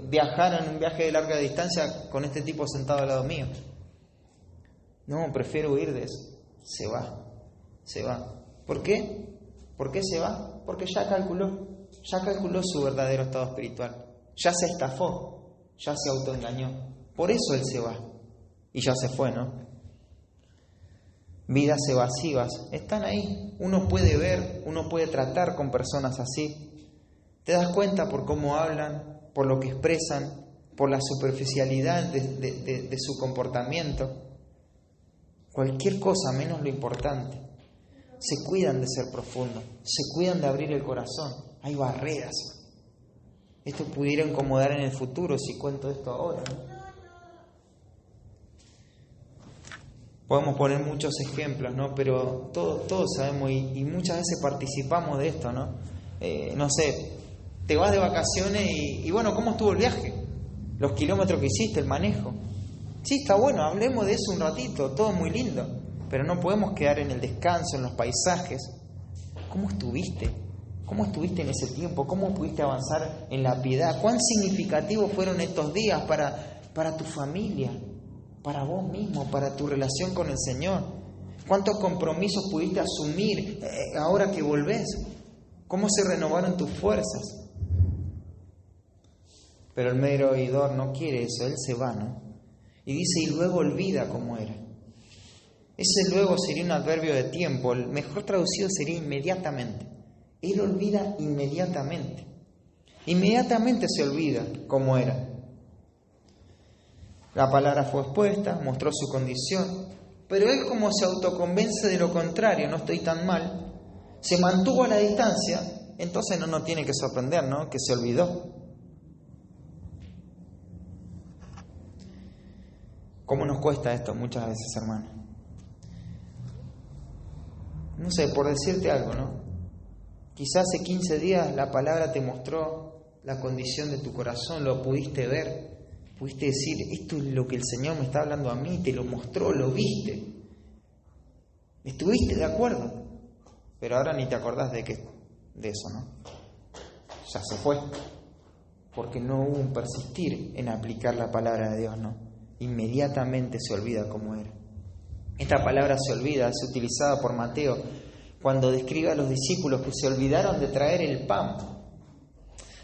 Speaker 1: viajar en un viaje de larga distancia con este tipo sentado al lado mío. No, prefiero huir de eso. Se va. ¿Por qué? ¿Por qué se va? Porque ya calculó su verdadero estado espiritual. Ya se estafó, ya se autoengañó. Por eso él se va. Y ya se fue, ¿no? Vidas evasivas están ahí. Uno puede ver, uno puede tratar con personas así. Te das cuenta por cómo hablan, por lo que expresan, por la superficialidad de su comportamiento. Cualquier cosa menos lo importante. Se cuidan de ser profundos, se cuidan de abrir el corazón. Hay barreras. Esto pudiera incomodar en el futuro si cuento esto ahora, ¿no? Podemos poner muchos ejemplos, ¿no? Pero todos sabemos y muchas veces participamos de esto, ¿no? No sé, te vas de vacaciones y bueno, ¿cómo estuvo el viaje? Los kilómetros que hiciste, el manejo. Sí, está bueno, hablemos de eso un ratito, todo muy lindo, pero no podemos quedar en el descanso, en los paisajes. ¿Cómo estuviste? ¿Cómo estuviste en ese tiempo? ¿Cómo pudiste avanzar en la piedad? ¿Cuán significativos fueron estos días para tu familia? Para vos mismo, para tu relación con el Señor. ¿Cuántos compromisos pudiste asumir ahora que volvés? ¿Cómo se renovaron tus fuerzas? Pero el mero oidor no quiere eso, él se va, ¿no? Y dice, y luego olvida cómo era. Ese luego sería un adverbio de tiempo, el mejor traducido sería inmediatamente. Él olvida inmediatamente. Inmediatamente se olvida cómo era. La palabra fue expuesta, mostró su condición, pero él, como se autoconvence de lo contrario, no estoy tan mal, se mantuvo a la distancia, entonces no nos tiene que sorprender, ¿no? Que se olvidó. ¿Cómo nos cuesta esto muchas veces, hermano? No sé, por decirte algo, ¿no? Quizás hace 15 días la palabra te mostró la condición de tu corazón, lo pudiste ver. Pudiste decir, esto es lo que el Señor me está hablando a mí, te lo mostró, lo viste. Estuviste de acuerdo, pero ahora ni te acordás de eso, ¿no? Ya se fue, porque no hubo un persistir en aplicar la palabra de Dios, ¿no? Inmediatamente se olvida cómo era. Esta palabra se olvida, es utilizada por Mateo cuando describe a los discípulos que se olvidaron de traer el pan.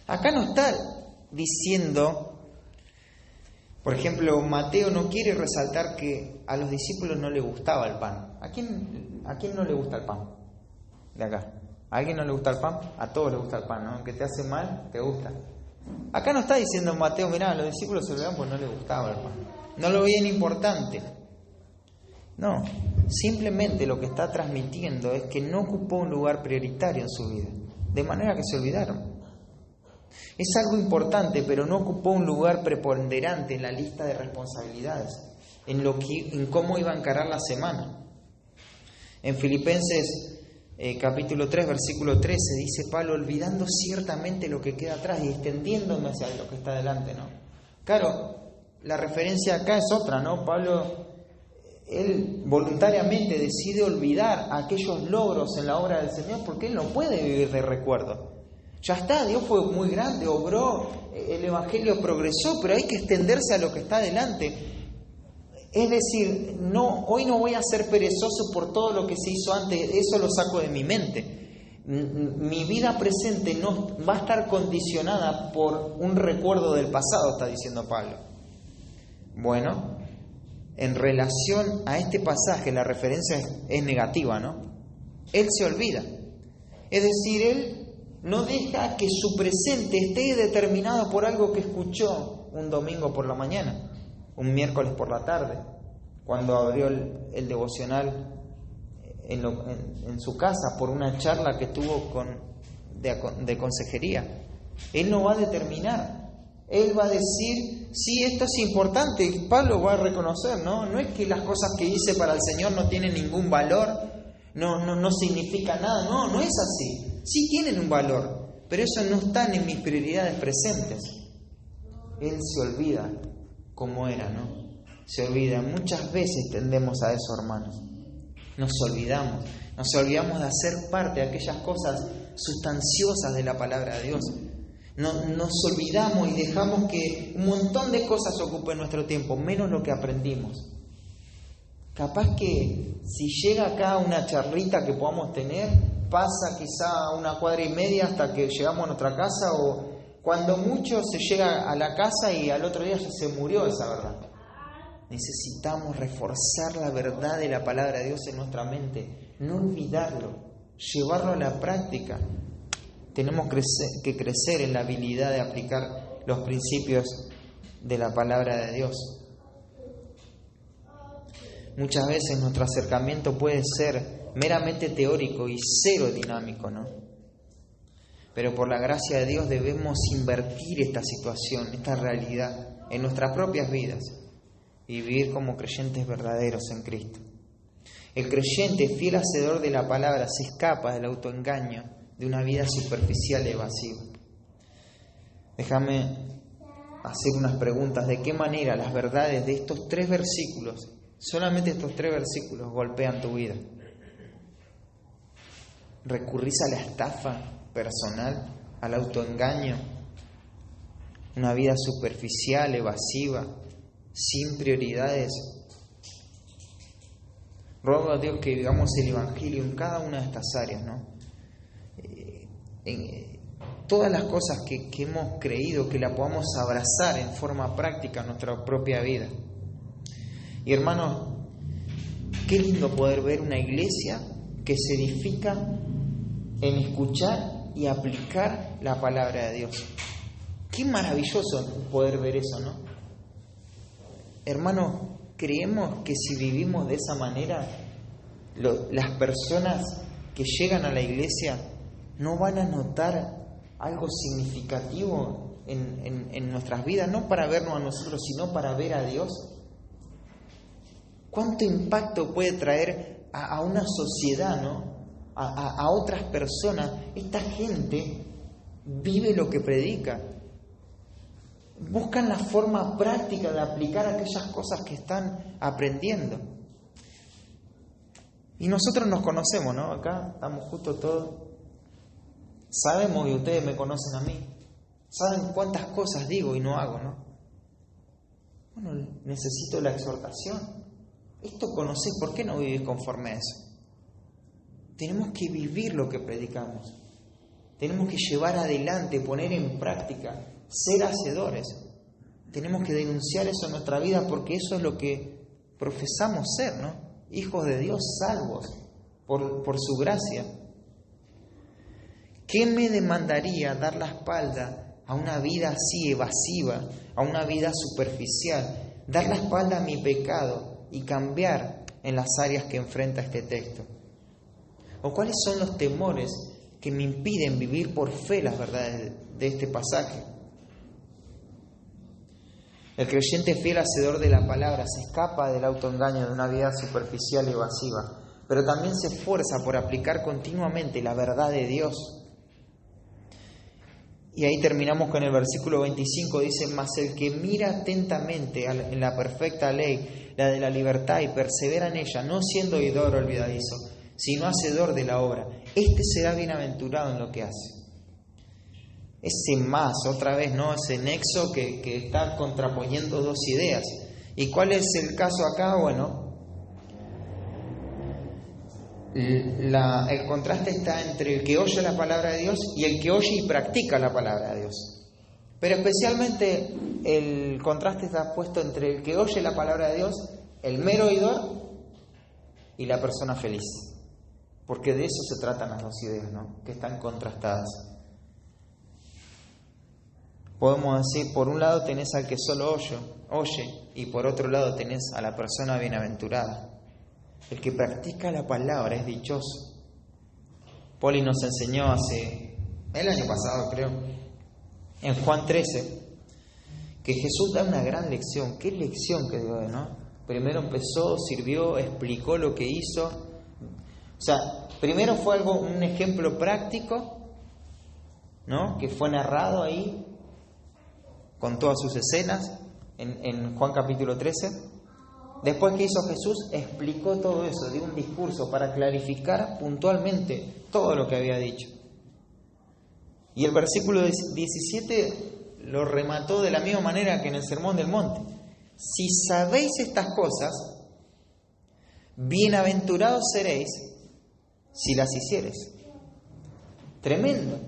Speaker 1: Acá no está diciendo Por ejemplo, Mateo no quiere resaltar que a los discípulos no les gustaba el pan. ¿A quién no le gusta el pan? De acá. ¿A alguien no le gusta el pan? A todos les gusta el pan, ¿no? Aunque te hace mal, te gusta. Acá no está diciendo Mateo, mirá, a los discípulos se olvidaban porque no les gustaba el pan. No lo veían importante. No, simplemente lo que está transmitiendo es que no ocupó un lugar prioritario en su vida, de manera que se olvidaron. Es algo importante, pero no ocupó un lugar preponderante en la lista de responsabilidades, en cómo iba a encarar la semana. En Filipenses capítulo 3, versículo 13, dice Pablo, olvidando ciertamente lo que queda atrás y extendiéndome hacia lo que está delante, ¿no? Claro, la referencia acá es otra, ¿no? Pablo, él voluntariamente decide olvidar aquellos logros en la obra del Señor porque él no puede vivir de recuerdo. Ya está, Dios fue muy grande, obró, el Evangelio progresó, pero hay que extenderse a lo que está adelante. Es decir, hoy no voy a ser perezoso por todo lo que se hizo antes, eso lo saco de mi mente. Mi vida presente no va a estar condicionada por un recuerdo del pasado, está diciendo Pablo. Bueno, en relación a este pasaje la referencia es negativa, ¿no? Él se olvida. Es decir, él no deja que su presente esté determinado por algo que escuchó un domingo por la mañana, un miércoles por la tarde, cuando abrió el devocional en su casa por una charla que tuvo de consejería. Él no va a determinar, él va a decir, sí, esto es importante, Pablo va a reconocer, ¿no? No es que las cosas que hice para el Señor no tienen ningún valor, no significa nada, no es así. Sí tienen un valor, pero eso no están en mis prioridades presentes. Él se olvida cómo era, ¿no? Se olvida. Muchas veces tendemos a eso, hermanos. Nos olvidamos de hacer parte de aquellas cosas sustanciosas de la palabra de Dios. Nos olvidamos y dejamos que un montón de cosas ocupen nuestro tiempo, menos lo que aprendimos. Capaz que si llega acá una charlita que podamos tener, pasa quizá 1 cuadra y media hasta que llegamos a nuestra casa, o cuando mucho se llega a la casa y al otro día ya se murió esa verdad. Necesitamos reforzar la verdad de la palabra de Dios en nuestra mente, no olvidarlo, llevarlo a la práctica. Tenemos que crecer en la habilidad de aplicar los principios de la palabra de Dios. Muchas veces nuestro acercamiento puede ser meramente teórico y cero dinámico, ¿no? Pero por la gracia de Dios debemos invertir esta situación, esta realidad en nuestras propias vidas y vivir como creyentes verdaderos en Cristo. El creyente, fiel hacedor de la palabra, se escapa del autoengaño de una vida superficial y evasiva. Déjame hacer unas preguntas. ¿De qué manera las verdades de estos 3 versículos, solamente estos 3 versículos, golpean tu vida? ¿Recurrís a la estafa personal, al autoengaño? Una vida superficial, evasiva, sin prioridades. Ruego a Dios que vivamos el Evangelio en cada una de estas áreas, ¿no? En todas las cosas que hemos creído, que la podamos abrazar en forma práctica en nuestra propia vida. Y hermanos, qué lindo poder ver una iglesia que se edifica en escuchar y aplicar la palabra de Dios. Qué maravilloso poder ver eso, ¿no? Hermanos, creemos que si vivimos de esa manera, las personas que llegan a la iglesia no van a notar algo significativo en nuestras vidas, no para vernos a nosotros, sino para ver a Dios. ¿Cuánto impacto puede traer a una sociedad, ¿no? A otras personas? Esta gente vive lo que predica. Buscan la forma práctica de aplicar aquellas cosas que están aprendiendo. Y nosotros nos conocemos, ¿no? Acá estamos justo todos. Sabemos, y ustedes me conocen a mí, saben cuántas cosas digo y no hago, ¿no? Bueno, necesito la exhortación. Esto conocés, ¿por qué no vivís conforme a eso? Tenemos que vivir lo que predicamos. Tenemos que llevar adelante, poner en práctica, ser hacedores. tenemos que denunciar eso en nuestra vida porque eso es lo que profesamos ser, ¿no? Hijos de Dios salvos por su gracia. ¿Qué me demandaría dar la espalda a una vida así evasiva, a una vida superficial? Dar la espalda a mi pecado y cambiar en las áreas que enfrenta este texto. ¿O cuáles son los temores que me impiden vivir por fe las verdades de este pasaje? El creyente fiel hacedor de la palabra se escapa del autoengaño de una vida superficial y evasiva, pero también se esfuerza por aplicar continuamente la verdad de Dios. Y ahí terminamos con el versículo 25, dice: mas el que mira atentamente en la perfecta ley, la de la libertad, y persevera en ella, no siendo oidor olvidadizo, sino hacedor de la obra, este será bienaventurado en lo que hace. Ese más, otra vez, ¿no? Ese nexo que está contraponiendo dos ideas. ¿Y cuál es el caso acá? Bueno, el contraste está entre el que oye la palabra de Dios y el que oye y practica la palabra de Dios. Pero especialmente el contraste está puesto entre el que oye la palabra de Dios, el mero oidor, y la persona feliz. Porque de eso se tratan las dos ideas, ¿no? Que están contrastadas. Podemos decir, por un lado tenés al que solo oye, y por otro lado tenés a la persona bienaventurada. El que practica la palabra es dichoso. Poli nos enseñó el año pasado creo, en Juan 13, que Jesús da una gran lección. ¿Qué lección que dio, no? Primero empezó, sirvió, explicó lo que hizo. O sea, primero fue un ejemplo práctico, ¿no? Que fue narrado ahí, con todas sus escenas, en Juan capítulo 13. Después que hizo Jesús, explicó todo eso, dio un discurso para clarificar puntualmente todo lo que había dicho. Y el versículo 17 lo remató de la misma manera que en el Sermón del Monte. Si sabéis estas cosas, bienaventurados seréis si las hicieres. Tremendo.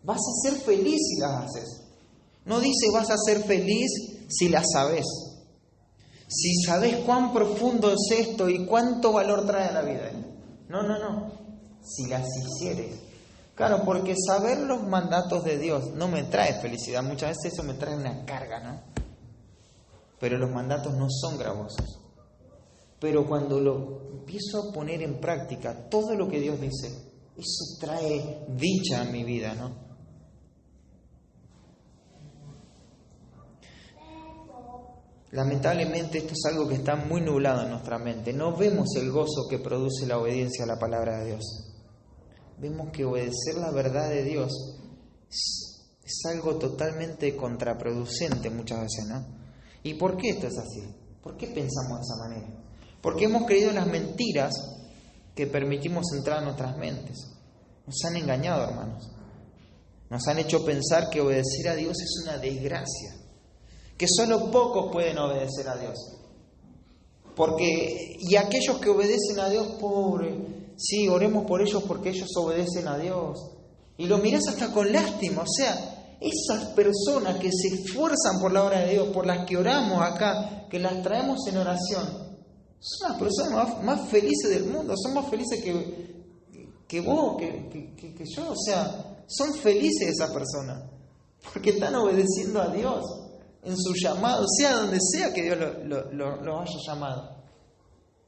Speaker 1: Vas a ser feliz si las haces. No dice vas a ser feliz si las sabes. Si sabes cuán profundo es esto y cuánto valor trae a la vida. No. Si las hicieres. Claro, porque saber los mandatos de Dios no me trae felicidad. Muchas veces eso me trae una carga, ¿no? Pero los mandatos no son gravosos. Pero cuando lo empiezo a poner en práctica, todo lo que Dios dice, eso trae dicha a mi vida, ¿no? Lamentablemente esto es algo que está muy nublado en nuestra mente. No vemos el gozo que produce la obediencia a la palabra de Dios. Vemos que obedecer la verdad de Dios es algo totalmente contraproducente muchas veces, ¿no? ¿Y por qué esto es así? ¿Por qué pensamos de esa manera? Porque hemos creído en las mentiras que permitimos entrar a nuestras mentes. Nos han engañado, hermanos. Nos han hecho pensar que obedecer a Dios es una desgracia. Que solo pocos pueden obedecer a Dios. Y aquellos que obedecen a Dios, pobre, sí, oremos por ellos porque ellos obedecen a Dios. Y lo mirás hasta con lástima. O sea, esas personas que se esfuerzan por la obra de Dios, por las que oramos acá, que las traemos en oración, son las personas más felices del mundo. Son más felices que vos, que yo. O sea, son felices esas personas porque están obedeciendo a Dios en su llamado, sea donde sea que Dios lo haya llamado.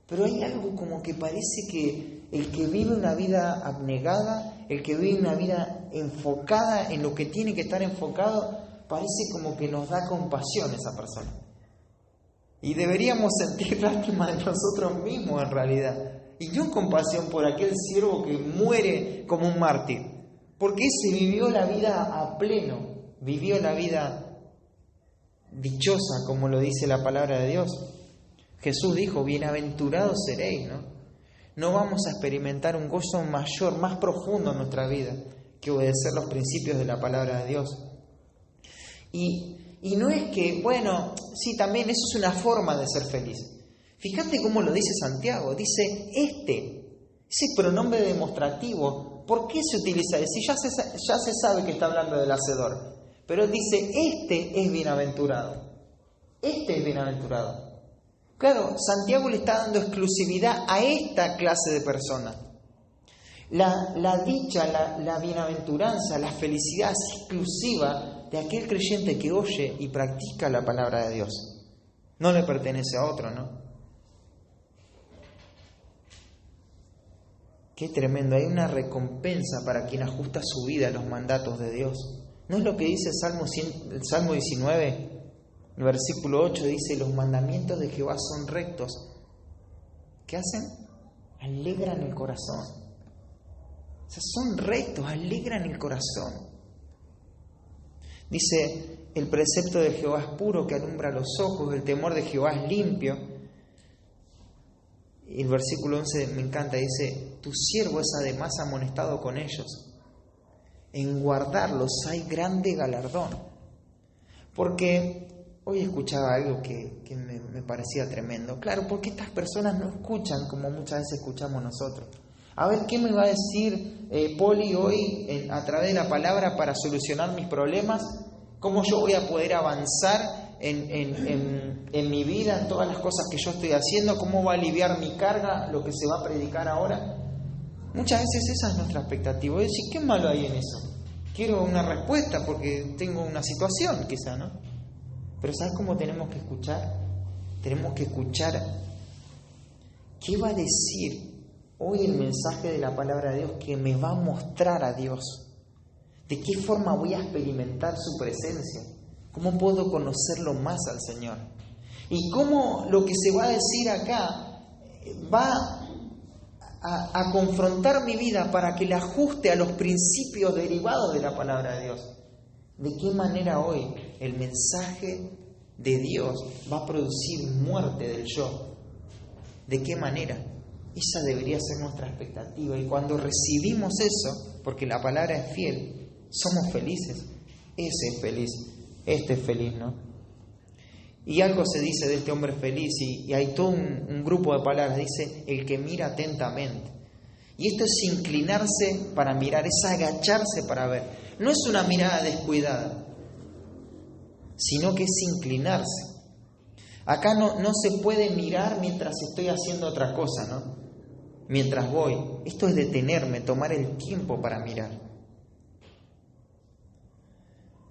Speaker 1: Pero hay algo como que parece que el que vive una vida abnegada, el que vive una vida enfocada en lo que tiene que estar enfocado, parece como que nos da compasión esa persona. Y deberíamos sentir lástima de nosotros mismos en realidad. Y no compasión por aquel siervo que muere como un mártir. Porque ese vivió la vida a pleno, vivió la vida dichosa, como lo dice la palabra de Dios. Jesús dijo, bienaventurados seréis, ¿no? No vamos a experimentar un gozo mayor, más profundo en nuestra vida que obedecer los principios de la palabra de Dios. Y no es que, bueno, sí, también eso es una forma de ser feliz. Fíjate cómo lo dice Santiago, dice ese pronombre demostrativo, ¿por qué se utiliza? Si ya se sabe que está hablando del hacedor. Pero dice, este es bienaventurado. Este es bienaventurado. Claro, Santiago le está dando exclusividad a esta clase de personas. La dicha, la bienaventuranza, la felicidad es exclusiva de aquel creyente que oye y practica la palabra de Dios. No le pertenece a otro, ¿no? Qué tremendo, hay una recompensa para quien ajusta su vida a los mandatos de Dios. ¿No es lo que dice el Salmo 19? El versículo 8 dice, los mandamientos de Jehová son rectos. ¿Qué hacen? Alegran el corazón. O sea, son rectos, alegran el corazón. Dice, el precepto de Jehová es puro, que alumbra los ojos, el temor de Jehová es limpio. Y el versículo 11 me encanta, dice, tu siervo es además amonestado con ellos. En guardarlos hay grande galardón. Porque hoy escuchaba algo que me parecía tremendo. Claro, porque estas personas no escuchan como muchas veces escuchamos nosotros. A ver, ¿qué me va a decir Poli hoy a través de la palabra para solucionar mis problemas? ¿Cómo yo voy a poder avanzar en mi vida, en todas las cosas que yo estoy haciendo? ¿Cómo va a aliviar mi carga lo que se va a predicar ahora? Muchas veces esa es nuestra expectativa. Voy a decir, ¿qué malo hay en eso? Quiero una respuesta porque tengo una situación, quizá, ¿no? Pero ¿sabes cómo tenemos que escuchar? Tenemos que escuchar qué va a decir hoy el mensaje de la palabra de Dios que me va a mostrar a Dios. ¿De qué forma voy a experimentar su presencia? ¿Cómo puedo conocerlo más al Señor? Y cómo lo que se va a decir acá va a confrontar mi vida para que la ajuste a los principios derivados de la palabra de Dios. ¿De qué manera hoy el mensaje de Dios va a producir muerte del yo? ¿De qué manera? Esa debería ser nuestra expectativa. Y cuando recibimos eso, porque la palabra es fiel, somos felices. Ese es feliz, este es feliz, ¿no? Y algo se dice de este hombre feliz, y hay todo un grupo de palabras. Dice, el que mira atentamente. Y esto es inclinarse para mirar, es agacharse para ver. No es una mirada descuidada, sino que es inclinarse. Acá no se puede mirar mientras estoy haciendo otra cosa, ¿no? Mientras voy. Esto es detenerme, tomar el tiempo para mirar.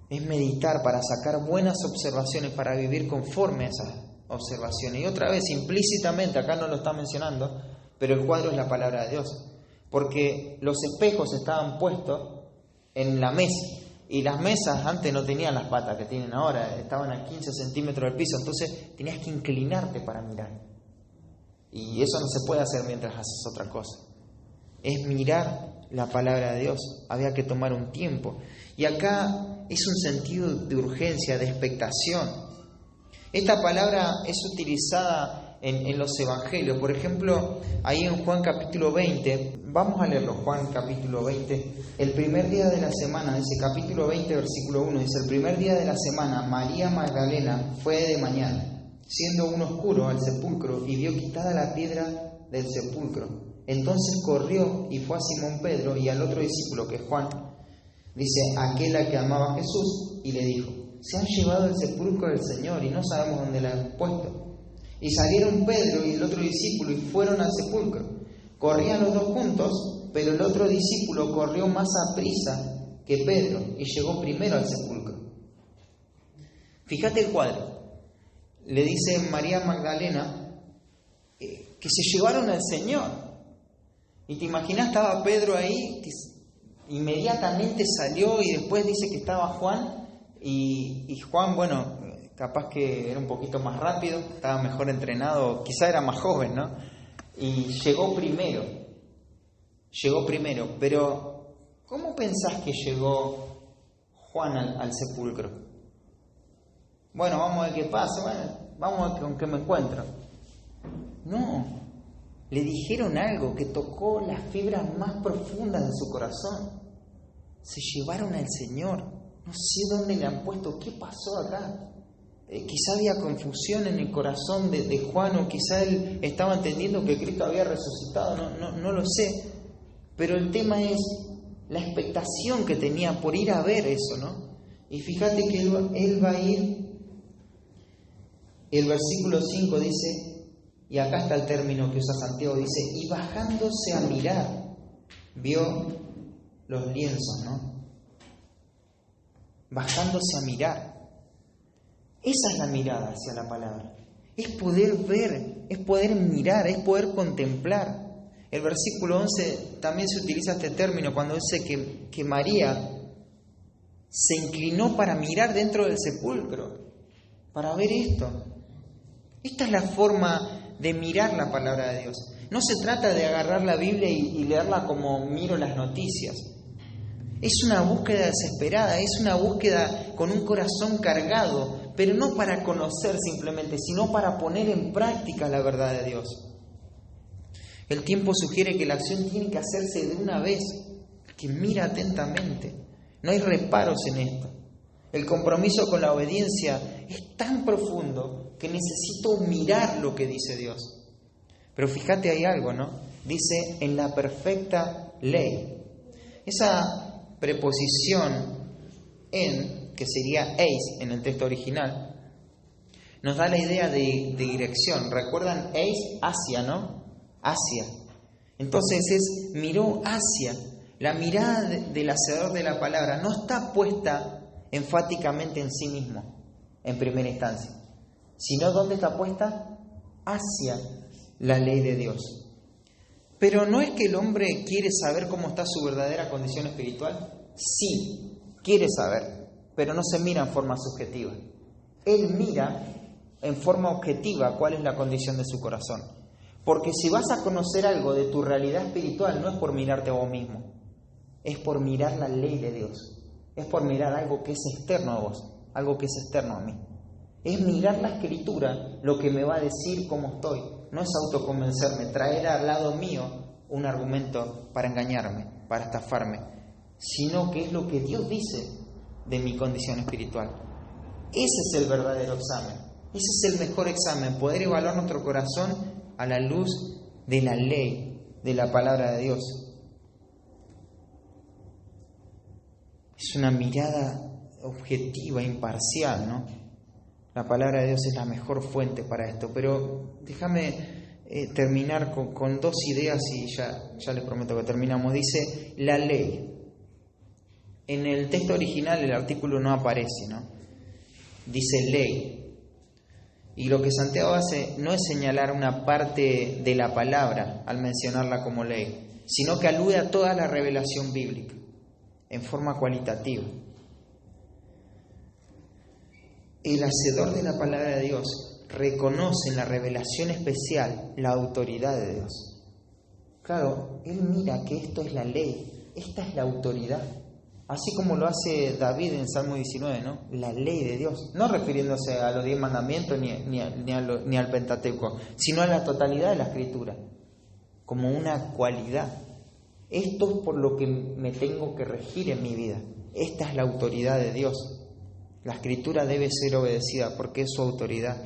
Speaker 1: Es meditar para sacar buenas observaciones, para vivir conforme a esas observaciones. Y otra vez, implícitamente, acá no lo está mencionando, pero el cuadro es la palabra de Dios. Porque los espejos estaban puestos en la mesa. Y las mesas antes no tenían las patas que tienen ahora, estaban a 15 centímetros del piso. Entonces tenías que inclinarte para mirar. Y eso no se puede hacer mientras haces otra cosa. Es mirar la palabra de Dios. Había que tomar un tiempo. Y acá es un sentido de urgencia, de expectación. Esta palabra es utilizada en los evangelios. Por ejemplo, ahí en Juan capítulo 20, vamos a leerlo, Juan capítulo 20. El primer día de la semana, dice capítulo 20, versículo 1, dice, el primer día de la semana, María Magdalena fue de mañana, siendo aún oscuro, al sepulcro, y vio quitada la piedra del sepulcro. Entonces corrió y fue a Simón Pedro y al otro discípulo, que es Juan, dice, aquel a que amaba a Jesús, y le dijo, se han llevado el sepulcro del Señor y no sabemos dónde lo han puesto. Y salieron Pedro y el otro discípulo y fueron al sepulcro. Corrían los dos juntos, pero el otro discípulo corrió más aprisa que Pedro y llegó primero al sepulcro. Fíjate el cuadro. Le dice María Magdalena que se llevaron al Señor. Y te imaginas, estaba Pedro ahí, que inmediatamente salió, y después dice que estaba Juan. Y Juan, bueno, capaz que era un poquito más rápido, estaba mejor entrenado, quizá era más joven, ¿no? Y llegó primero, pero ¿cómo pensás que llegó Juan al sepulcro? Bueno, vamos a ver qué pasa, vamos a ver con qué me encuentro. No, le dijeron algo que tocó las fibras más profundas de su corazón. Se llevaron al Señor. No sé dónde le han puesto, ¿qué pasó acá? Quizá había confusión en el corazón de Juan, o quizá él estaba entendiendo que Cristo había resucitado, no lo sé. Pero el tema es la expectación que tenía por ir a ver eso, ¿no? Y fíjate que él va a ir El versículo 5 dice, y acá está el término que usa Santiago, dice, y bajándose a mirar, vio los lienzos, ¿no? Bajándose a mirar. Esa es la mirada hacia la palabra. Es poder ver, es poder mirar, es poder contemplar. El versículo 11 también se utiliza este término cuando dice que María se inclinó para mirar dentro del sepulcro, para ver esto. Esta es la forma de mirar la palabra de Dios. No se trata de agarrar la Biblia y leerla como miro las noticias. Es una búsqueda desesperada, es una búsqueda con un corazón cargado, pero no para conocer simplemente, sino para poner en práctica la verdad de Dios. El tiempo sugiere que la acción tiene que hacerse de una vez, que mira atentamente. No hay reparos en esto. El compromiso con la obediencia es tan profundo que necesito mirar lo que dice Dios. Pero fíjate, hay algo, ¿no? Dice, en la perfecta ley. Esa preposición en, que sería eis en el texto original, nos da la idea de dirección. ¿Recuerdan eis? Hacia, ¿no? Hacia. Entonces miró hacia. La mirada del hacedor de la palabra no está puesta enfáticamente en sí mismo, en primera instancia, sino ¿dónde está puesta? Hacia la ley de Dios. Pero no es que el hombre quiere saber cómo está su verdadera condición espiritual. Sí, quiere saber, pero no se mira en forma subjetiva. Él mira en forma objetiva cuál es la condición de su corazón. Porque si vas a conocer algo de tu realidad espiritual, no es por mirarte a vos mismo, es por mirar la ley de Dios. Es por mirar algo que es externo a vos, algo que es externo a mí. Es mirar la Escritura, lo que me va a decir cómo estoy. No es autoconvencerme, traer al lado mío un argumento para engañarme, para estafarme, sino que es lo que Dios dice de mi condición espiritual. Ese es el verdadero examen. Ese es el mejor examen, poder evaluar nuestro corazón a la luz de la ley, de la palabra de Dios. Es una mirada objetiva, imparcial, ¿no? La palabra de Dios es la mejor fuente para esto. Pero déjame terminar con dos ideas y ya les prometo que terminamos. Dice la ley. En el texto original el artículo no aparece, ¿no? Dice ley. Y lo que Santiago hace no es señalar una parte de la palabra al mencionarla como ley, sino que alude a toda la revelación bíblica en forma cualitativa. El hacedor de la palabra de Dios reconoce en la revelación especial la autoridad de Dios. Claro, él mira que esto es la ley, esta es la autoridad. Así como lo hace David en Salmo 19, ¿no? La ley de Dios. No refiriéndose a los 10 mandamientos ni al Pentateuco, sino a la totalidad de la Escritura, como una cualidad. Esto es por lo que me tengo que regir en mi vida. Esta es la autoridad de Dios. La Escritura debe ser obedecida porque es su autoridad.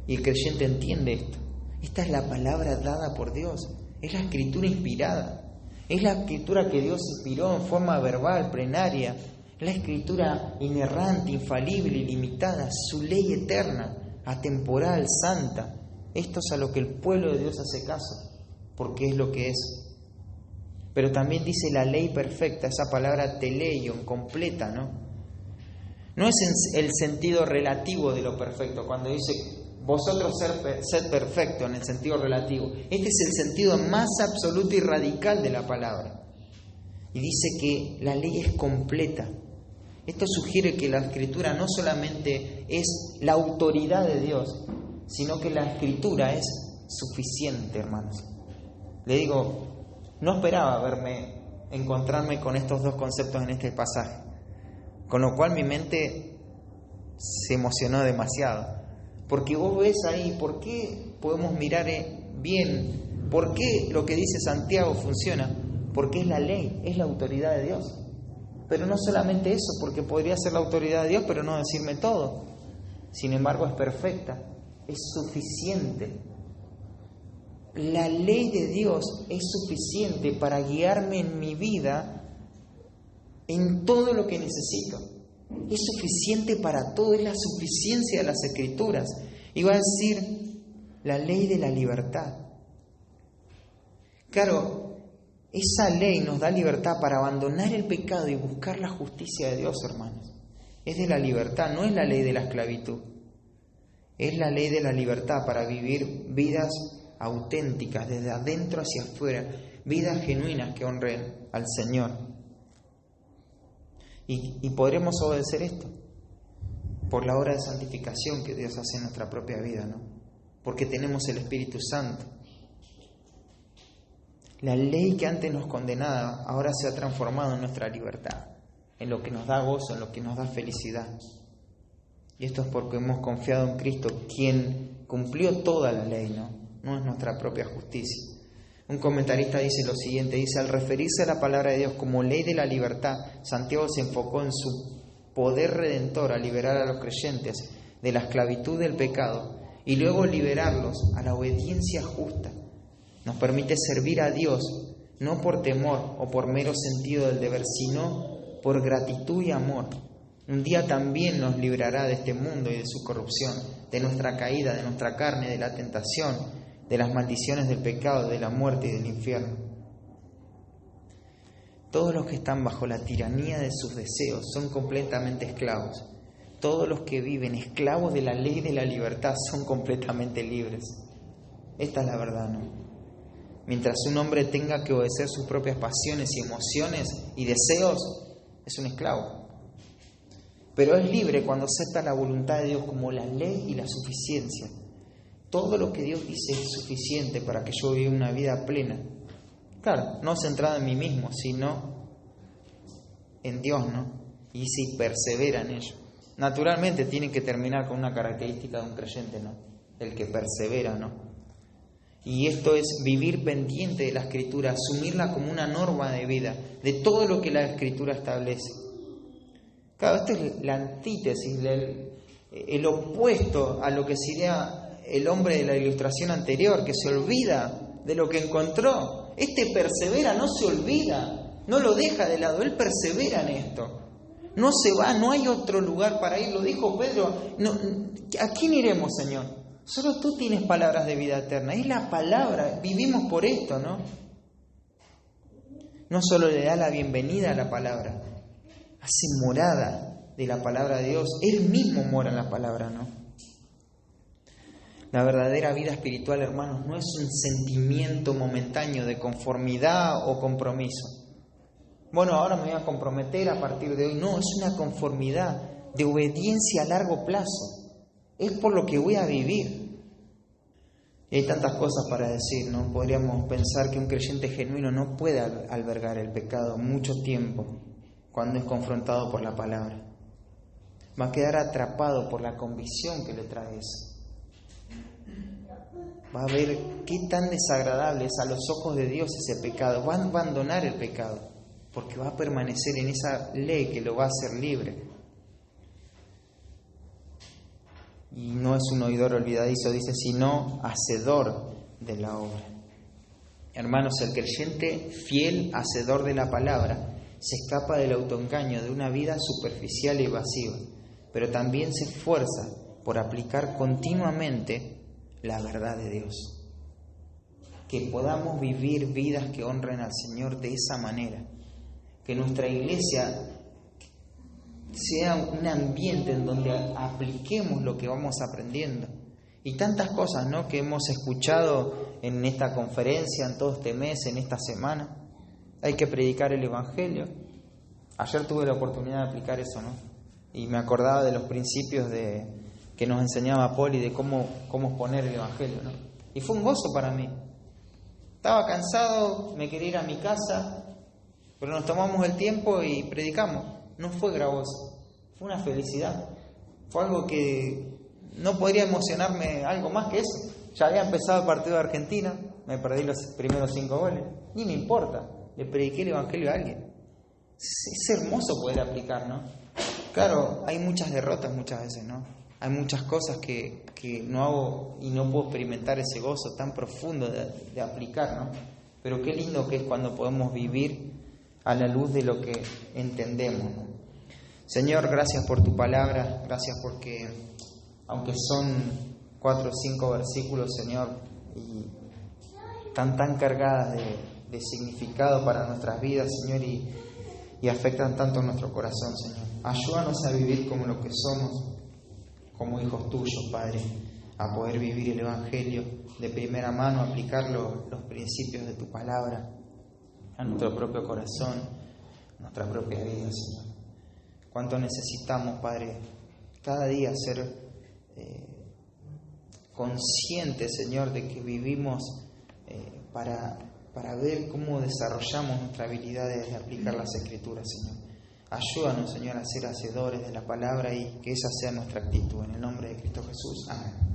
Speaker 1: Y el creyente entiende esto. Esta es la palabra dada por Dios. Es la Escritura inspirada. Es la Escritura que Dios inspiró en forma verbal, plenaria. Es la Escritura inerrante, infalible, ilimitada. Su ley eterna, atemporal, santa. Esto es a lo que el pueblo de Dios hace caso, porque es lo que es. Pero también dice la ley perfecta, esa palabra teleion, completa, ¿no? No es en el sentido relativo de lo perfecto, cuando dice vosotros sed perfectos en el sentido relativo. Este es el sentido más absoluto y radical de la palabra. Y dice que la ley es completa. Esto sugiere que la Escritura no solamente es la autoridad de Dios, sino que la Escritura es suficiente, hermanos. Le digo, no esperaba encontrarme con estos dos conceptos en este pasaje, con lo cual mi mente se emocionó demasiado. Porque vos ves ahí, ¿por qué podemos mirar bien? ¿Por qué lo que dice Santiago funciona? Porque es la ley, es la autoridad de Dios. Pero no solamente eso, porque podría ser la autoridad de Dios, pero no decirme todo. Sin embargo, es perfecta, es suficiente. La ley de Dios es suficiente para guiarme en mi vida en todo lo que necesito. Es suficiente para todo, es la suficiencia de las Escrituras. Y va a decir la ley de la libertad. Claro, esa ley nos da libertad para abandonar el pecado y buscar la justicia de Dios, hermanos. Es de la libertad, no es la ley de la esclavitud. Es la ley de la libertad para vivir vidas auténticas, desde adentro hacia afuera, vidas genuinas que honren al Señor. Y podremos obedecer esto por la obra de santificación que Dios hace en nuestra propia vida, ¿no? Porque tenemos el Espíritu Santo. La ley que antes nos condenaba ahora se ha transformado en nuestra libertad, en lo que nos da gozo, en lo que nos da felicidad. Y esto es porque hemos confiado en Cristo, quien cumplió toda la ley, no es nuestra propia justicia. Un comentarista dice lo siguiente, dice: al referirse a la palabra de Dios como ley de la libertad, Santiago se enfocó en su poder redentor a liberar a los creyentes de la esclavitud del pecado y luego liberarlos a la obediencia justa. Nos permite servir a Dios, no por temor o por mero sentido del deber, sino por gratitud y amor. Un día también nos librará de este mundo y de su corrupción, de nuestra caída, de nuestra carne, de la tentación, de las maldiciones del pecado, de la muerte y del infierno. Todos los que están bajo la tiranía de sus deseos son completamente esclavos. Todos los que viven esclavos de la ley de la libertad son completamente libres. Esta es la verdad, ¿no? Mientras un hombre tenga que obedecer sus propias pasiones y emociones y deseos, es un esclavo. Pero es libre cuando acepta la voluntad de Dios como la ley y la suficiencia. Todo lo que Dios dice es suficiente para que yo viva una vida plena. Claro, no centrada en mí mismo, sino en Dios, ¿no? Y si persevera en ello. Naturalmente tiene que terminar con una característica de un creyente, ¿no? El que persevera, ¿no? Y esto es vivir pendiente de la Escritura, asumirla como una norma de vida, de todo lo que la Escritura establece. Claro, esto es la antítesis, el opuesto a lo que sería el hombre de la ilustración anterior, que se olvida de lo que encontró. Este persevera, no se olvida, no lo deja de lado, él persevera en esto. No se va, no hay otro lugar para ir, lo dijo Pedro. No, ¿a quién iremos, Señor? Solo tú tienes palabras de vida eterna, es la palabra, vivimos por esto, ¿no? No solo le da la bienvenida a la palabra, hace morada de la palabra de Dios, Él mismo mora en la palabra, ¿no? La verdadera vida espiritual, hermanos, no es un sentimiento momentáneo de conformidad o compromiso. Bueno, ahora me voy a comprometer a partir de hoy. No, es una conformidad de obediencia a largo plazo. Es por lo que voy a vivir. Y hay tantas cosas para decir, ¿no? Podríamos pensar que un creyente genuino no puede albergar el pecado mucho tiempo cuando es confrontado por la palabra. Va a quedar atrapado por la convicción que le trae eso. Va a ver qué tan desagradable es a los ojos de Dios ese pecado. Va a abandonar el pecado porque va a permanecer en esa ley que lo va a hacer libre. Y no es un oidor olvidadizo, dice, sino hacedor de la obra. Hermanos, el creyente fiel, hacedor de la palabra, se escapa del autoengaño de una vida superficial y evasiva, pero también se esfuerza por aplicar continuamente la verdad de Dios. Que podamos vivir vidas que honren al Señor de esa manera. Que nuestra iglesia sea un ambiente en donde apliquemos lo que vamos aprendiendo. Y tantas cosas, ¿no?, que hemos escuchado en esta conferencia, en todo este mes, en esta semana. Hay que predicar el Evangelio. Ayer tuve la oportunidad de aplicar eso, ¿no? Y me acordaba de los principios que nos enseñaba Poli, de cómo exponer el Evangelio, ¿no? Y fue un gozo para mí. Estaba cansado, me quería ir a mi casa, pero nos tomamos el tiempo y predicamos. No fue gravoso, fue una felicidad. Fue algo que no podría emocionarme algo más que eso. Ya había empezado el partido de Argentina, me perdí los primeros 5 goles. Ni me importa, le prediqué el Evangelio a alguien. Es hermoso poder aplicar, ¿no? Claro, hay muchas derrotas muchas veces, ¿no? Hay muchas cosas que no hago y no puedo experimentar ese gozo tan profundo de aplicar, ¿no? Pero qué lindo que es cuando podemos vivir a la luz de lo que entendemos, ¿no? Señor, gracias por tu palabra, gracias porque aunque son 4 o 5 versículos, Señor, y están tan cargadas de significado para nuestras vidas, Señor, y afectan tanto nuestro corazón, Señor. Ayúdanos a vivir como lo que somos, como hijos tuyos, Padre, a poder vivir el Evangelio de primera mano, aplicar los principios de tu palabra a nuestro propio corazón, a nuestra propia vida, Señor. Cuánto necesitamos, Padre, cada día ser conscientes, Señor, de que vivimos para ver cómo desarrollamos nuestra habilidad de aplicar las Escrituras, Señor. Ayúdanos, Señor, a ser hacedores de la palabra y que esa sea nuestra actitud. En el nombre de Cristo Jesús. Amén.